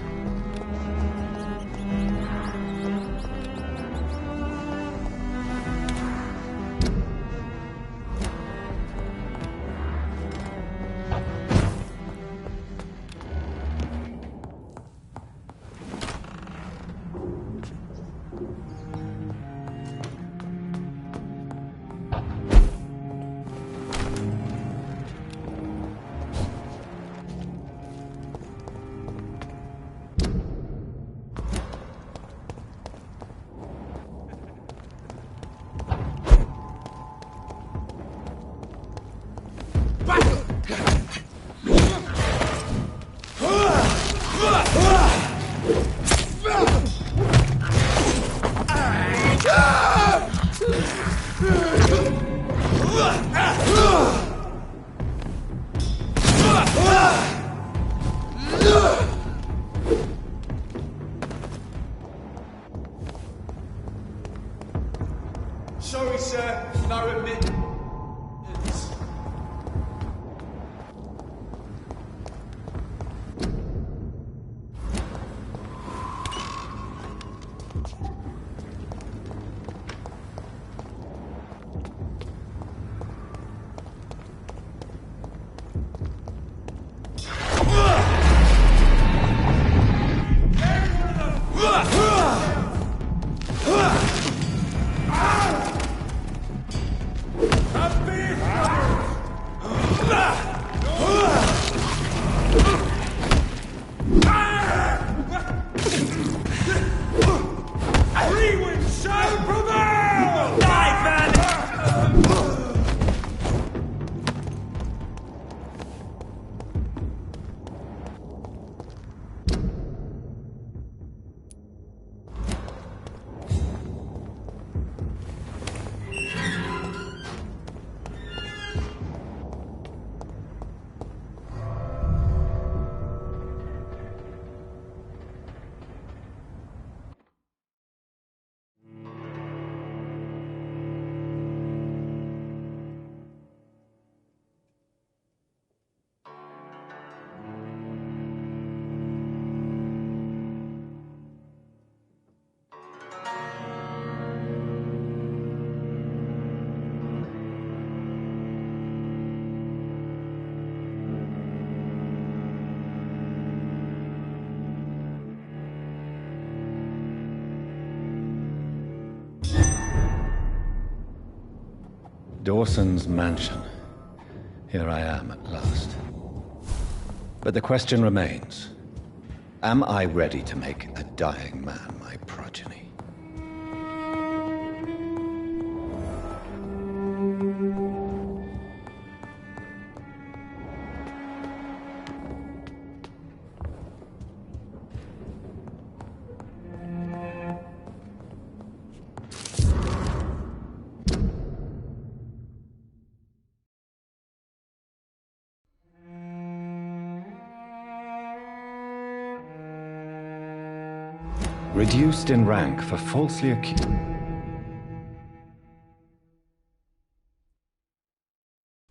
Sorry, sir. No admittance. Dawson's mansion. Here I am at last. But the question remains, am I ready to make a dying man my progeny? Reduced in rank for falsely accused.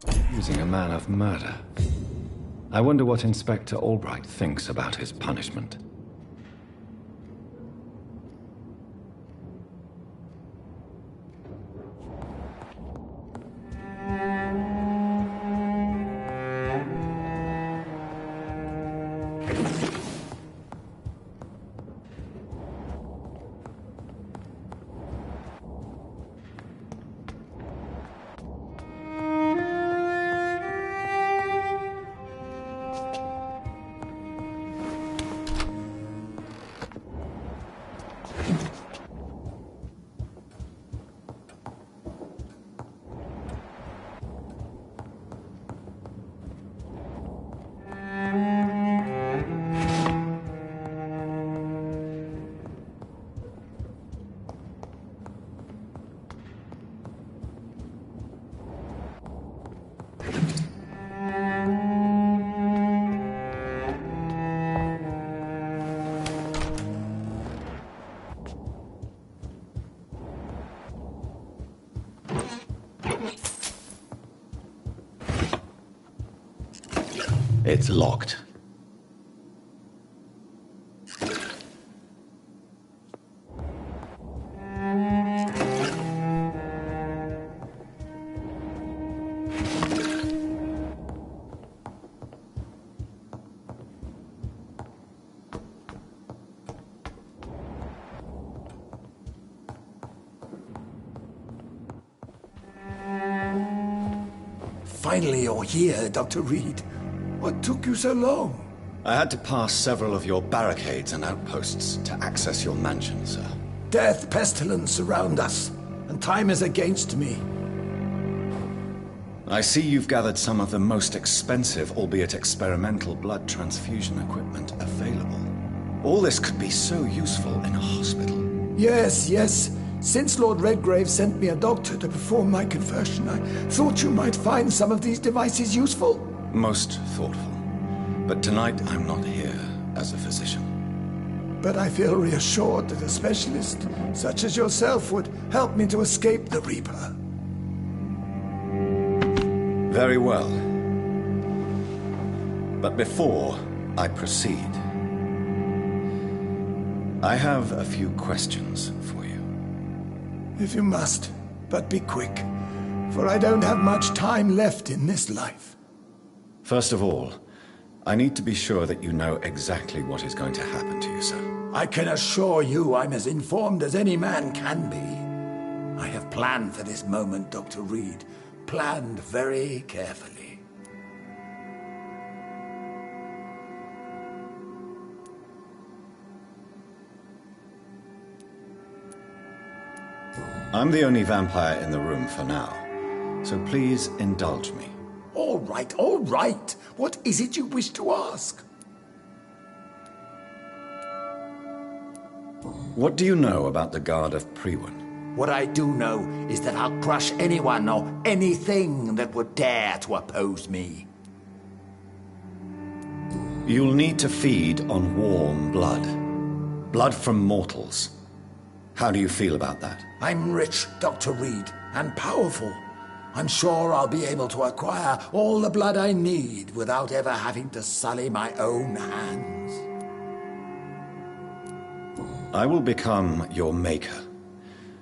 Accusing a man of murder. I wonder what Inspector Albright thinks about his punishment. It's locked. Finally, you're here, Dr. Reed. What took you so long? I had to pass several of your barricades and outposts to access your mansion, sir. Death, pestilence surround us, and time is against me. I see you've gathered some of the most expensive, albeit experimental, blood transfusion equipment available. All this could be so useful in a hospital. Yes, yes. Since Lord Redgrave sent me a doctor to perform my conversion, I thought you might find some of these devices useful. Most thoughtful. But tonight I'm not here as a physician. But I feel reassured that a specialist such as yourself would help me to escape the Reaper. Very well. But before I proceed, I have a few questions for you. If you must, but be quick, for I don't have much time left in this life. First of all, I need to be sure that you know exactly what is going to happen to you, sir. I can assure you I'm as informed as any man can be. I have planned for this moment, Dr. Reed. Planned very carefully. I'm the only vampire in the room for now, so please indulge me. All right, all right. What is it you wish to ask? What do you know about the Guard of Priwen? What I do know is that I'll crush anyone or anything that would dare to oppose me. You'll need to feed on warm blood. Blood from mortals. How do you feel about that? I'm rich, Dr. Reed, and powerful. I'm sure I'll be able to acquire all the blood I need without ever having to sully my own hands. I will become your maker.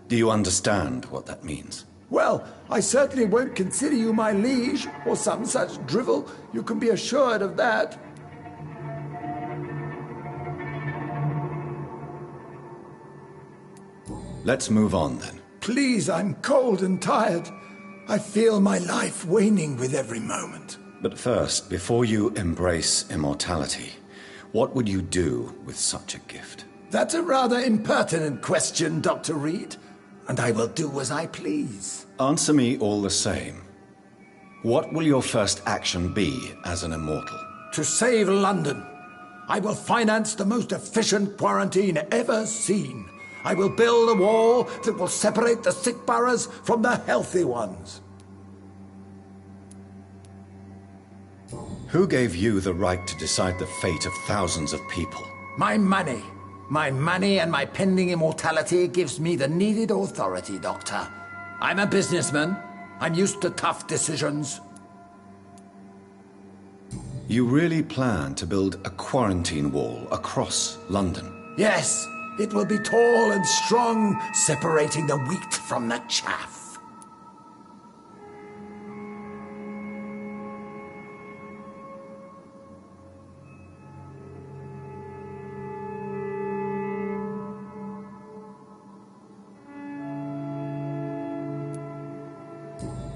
Do you understand what that means? Well, I certainly won't consider you my liege, or some such drivel. You can be assured of that. Let's move on, then. Please, I'm cold and tired. I feel my life waning with every moment. But first, before you embrace immortality, what would you do with such a gift? That's a rather impertinent question, Dr. Reed, and I will do as I please. Answer me all the same. What will your first action be as an immortal? To save London. I will finance the most efficient quarantine ever seen. I will build a wall that will separate the sick boroughs from the healthy ones. Who gave you the right to decide the fate of thousands of people? My money. My money and my pending immortality gives me the needed authority, Doctor. I'm a businessman. I'm used to tough decisions. You really plan to build a quarantine wall across London? Yes. It will be tall and strong, separating the wheat from the chaff.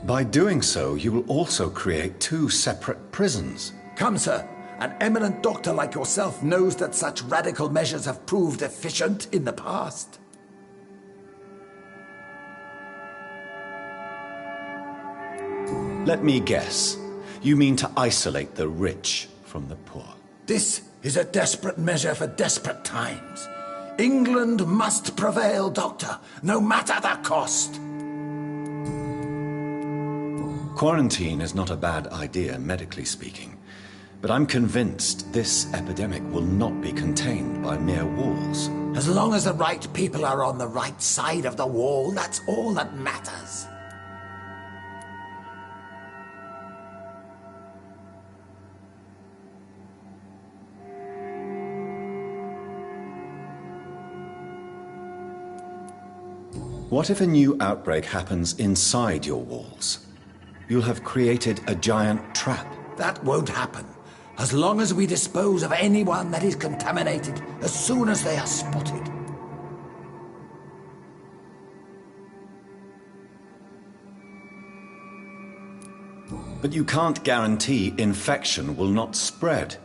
By doing so, you will also create 2 separate prisons. Come, sir. An eminent doctor like yourself knows that such radical measures have proved efficient in the past. Let me guess. You mean to isolate the rich from the poor? This is a desperate measure for desperate times. England must prevail, Doctor, no matter the cost. Quarantine is not a bad idea, medically speaking. But I'm convinced this epidemic will not be contained by mere walls. As long as the right people are on the right side of the wall, that's all that matters. What if a new outbreak happens inside your walls? You'll have created a giant trap. That won't happen. As long as we dispose of anyone that is contaminated as soon as they are spotted. But you can't guarantee infection will not spread.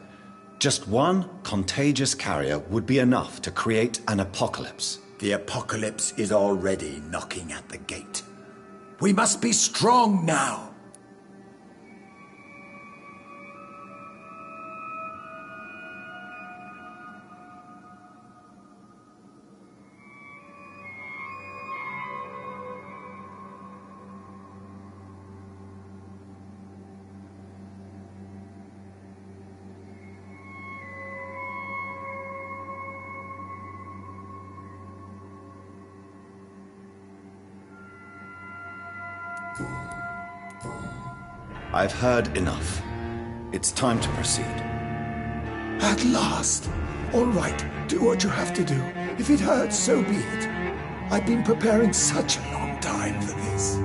Just one contagious carrier would be enough to create an apocalypse. The apocalypse is already knocking at the gate. We must be strong now. I've heard enough. It's time to proceed. At last. All right, do what you have to do. If it hurts, so be it. I've been preparing such a long time for this.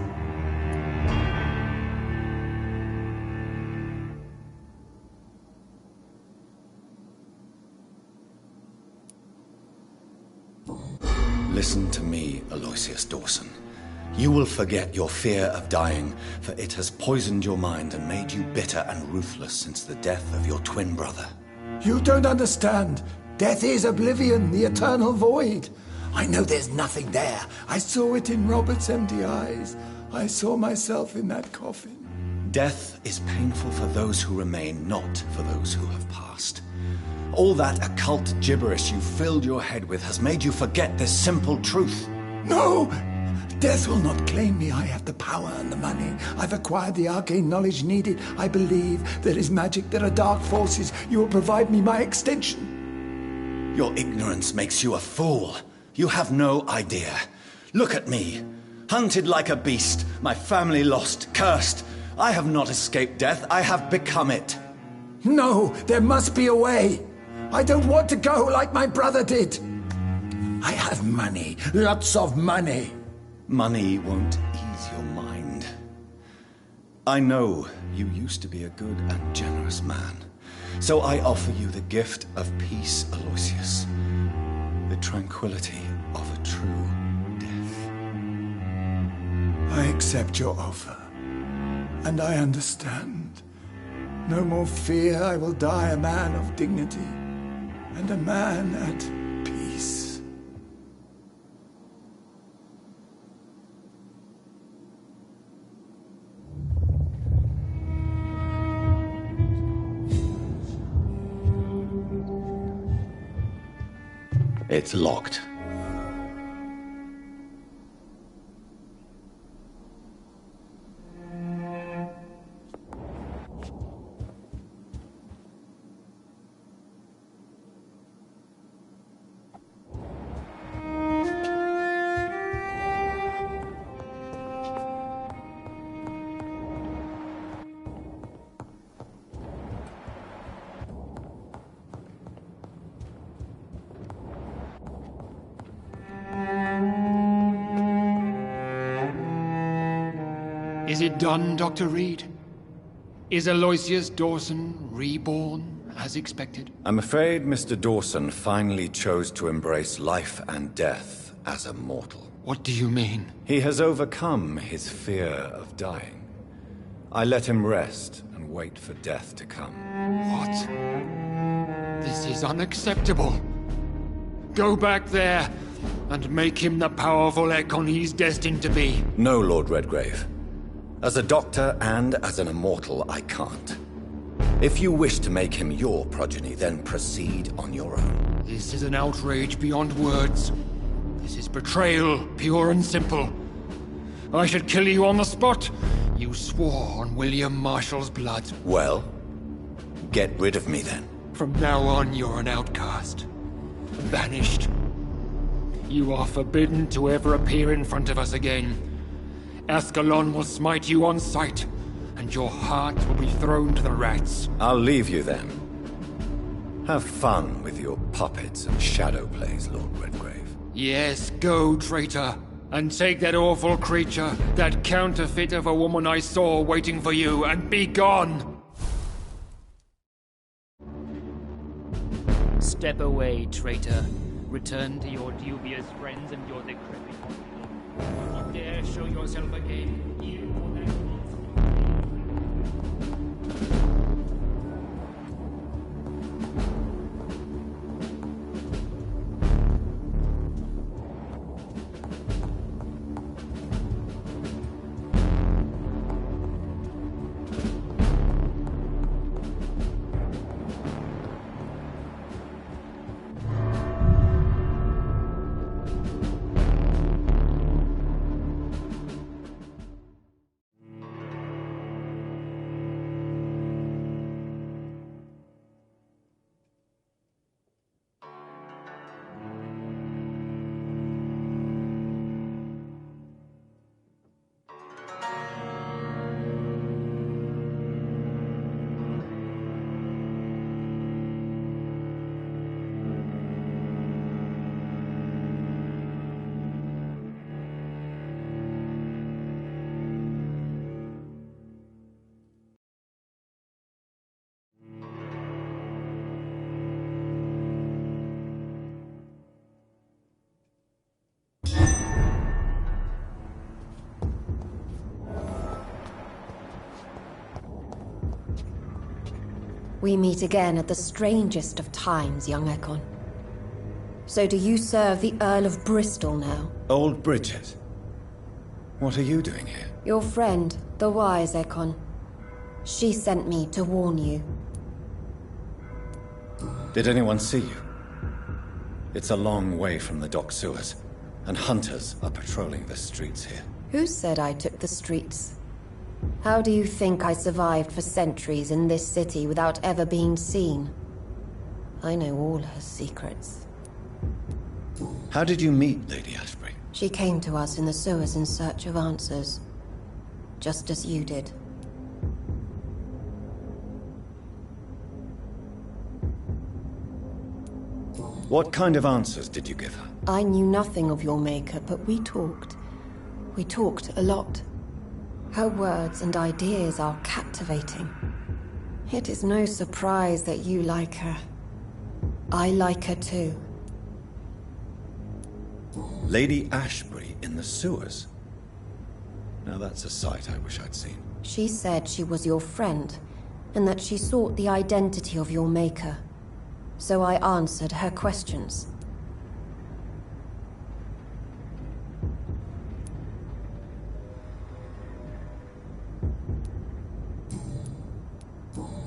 Listen to me, Aloysius Dawson. You will forget your fear of dying, for it has poisoned your mind and made you bitter and ruthless since the death of your twin brother. You don't understand. Death is oblivion, the eternal void. I know there's nothing there. I saw it in Robert's empty eyes. I saw myself in that coffin. Death is painful for those who remain, not for those who have passed. All that occult gibberish you filled your head with has made you forget this simple truth. No! Death will not claim me. I have the power and the money. I've acquired the arcane knowledge needed. I believe there is magic, there are dark forces. You will provide me my extension. Your ignorance makes you a fool. You have no idea. Look at me. Hunted like a beast, my family lost, cursed. I have not escaped death, I have become it. No, there must be a way. I don't want to go like my brother did. I have money, lots of money. Money won't ease your mind. I know you used to be a good and generous man. So I offer you the gift of peace, Aloysius. The tranquility of a true death. I accept your offer. And I understand. No more fear, I will die a man of dignity. And a man at peace. It's locked. Is it done, Dr. Reed? Is Aloysius Dawson reborn, as expected? I'm afraid Mr. Dawson finally chose to embrace life and death as a mortal. What do you mean? He has overcome his fear of dying. I let him rest and wait for death to come. What? This is unacceptable. Go back there and make him the powerful Ekon he's destined to be. No, Lord Redgrave. As a doctor and as an immortal, I can't. If you wish to make him your progeny, then proceed on your own. This is an outrage beyond words. This is betrayal, pure and simple. I should kill you on the spot. You swore on William Marshall's blood. Well, get rid of me then. From now on, you're an outcast. Banished. You are forbidden to ever appear in front of us again. Ascalon will smite you on sight, and your heart will be thrown to the rats. I'll leave you then. Have fun with your puppets and shadow plays, Lord Redgrave. Yes, go, traitor, and take that awful creature, that counterfeit of a woman I saw waiting for you, and be gone! Step away, traitor. Return to your dubious friends and your decrepit. You dare show yourself again, you or that We meet again at the strangest of times, young Ekon. So do you serve the Earl of Bristol now? Old Bridget. What are you doing here? Your friend, the wise Ekon. She sent me to warn you. Did anyone see you? It's a long way from the dock sewers, and hunters are patrolling the streets here. Who said I took the streets? How do you think I survived for centuries in this city without ever being seen? I know all her secrets. How did you meet Lady Ashbury? She came to us in the sewers in search of answers. Just as you did. What kind of answers did you give her? I knew nothing of your maker, but we talked. We talked a lot. Her words and ideas are captivating. It is no surprise that you like her. I like her too. Lady Ashbury in the sewers? Now that's a sight I wish I'd seen. She said she was your friend, and that she sought the identity of your maker. So I answered her questions.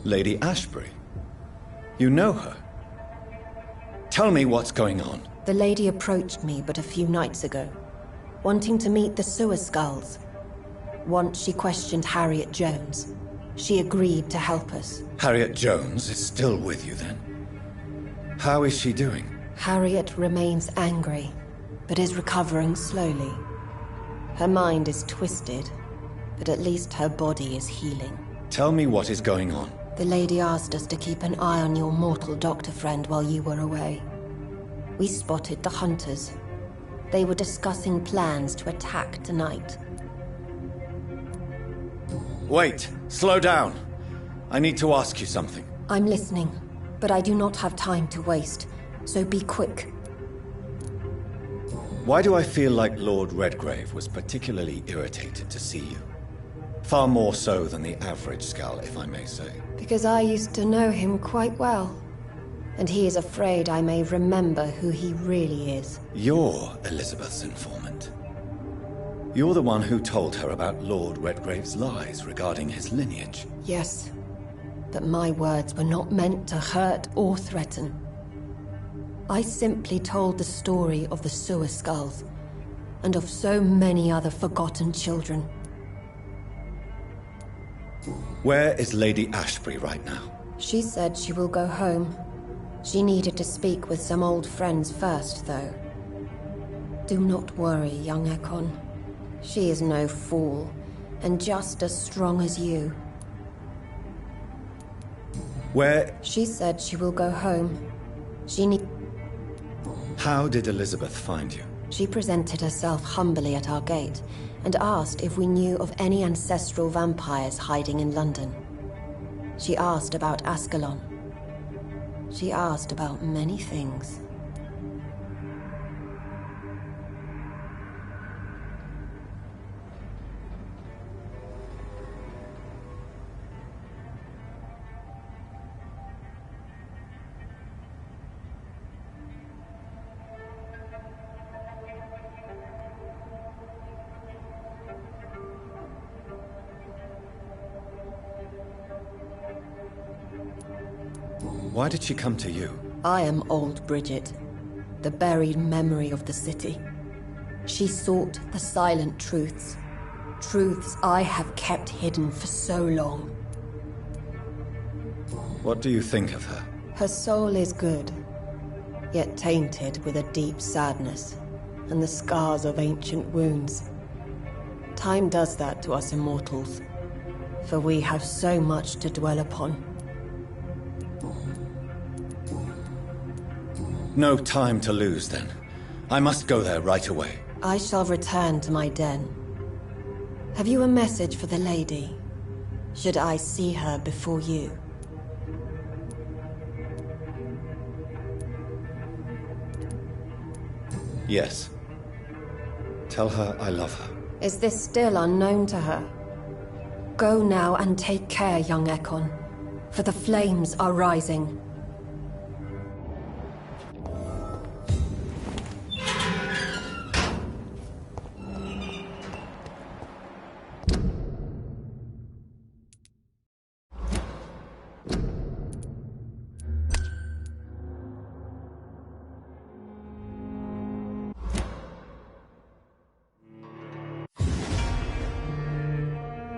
Lady Ashbury? You know her? Tell me what's going on. The lady approached me but a few nights ago, wanting to meet the sewer skulls. Once she questioned Harriet Jones. She agreed to help us. Harriet Jones is still with you then? How is she doing? Harriet remains angry, but is recovering slowly. Her mind is twisted, but at least her body is healing. Tell me what is going on. The lady asked us to keep an eye on your mortal doctor friend while you were away. We spotted the hunters. They were discussing plans to attack tonight. Wait, slow down. I need to ask you something. I'm listening, but I do not have time to waste, so be quick. Why do I feel like Lord Redgrave was particularly irritated to see you? Far more so than the average Skull, if I may say. Because I used to know him quite well. And he is afraid I may remember who he really is. You're Elizabeth's informant. You're the one who told her about Lord Redgrave's lies regarding his lineage. Yes, but my words were not meant to hurt or threaten. I simply told the story of the sewer skulls, and of so many other forgotten children. Where is Lady Ashbury right now? She said she will go home. She needed to speak with some old friends first, though. Do not worry, young Ekon. She is no fool, and just as strong as you. Where? She said she will go home. How did Elizabeth find you? She presented herself humbly at our gate, and asked if we knew of any ancestral vampires hiding in London. She asked about Ascalon. She asked about many things. Why did she come to you? I am old Bridget, the buried memory of the city. She sought the silent truths. Truths I have kept hidden for so long. What do you think of her? Her soul is good, yet tainted with a deep sadness and the scars of ancient wounds. Time does that to us immortals, for we have so much to dwell upon. No time to lose, then. I must go there right away. I shall return to my den. Have you a message for the lady? Should I see her before you? Yes. Tell her I love her. Is this still unknown to her? Go now and take care, young Ekon. For the flames are rising.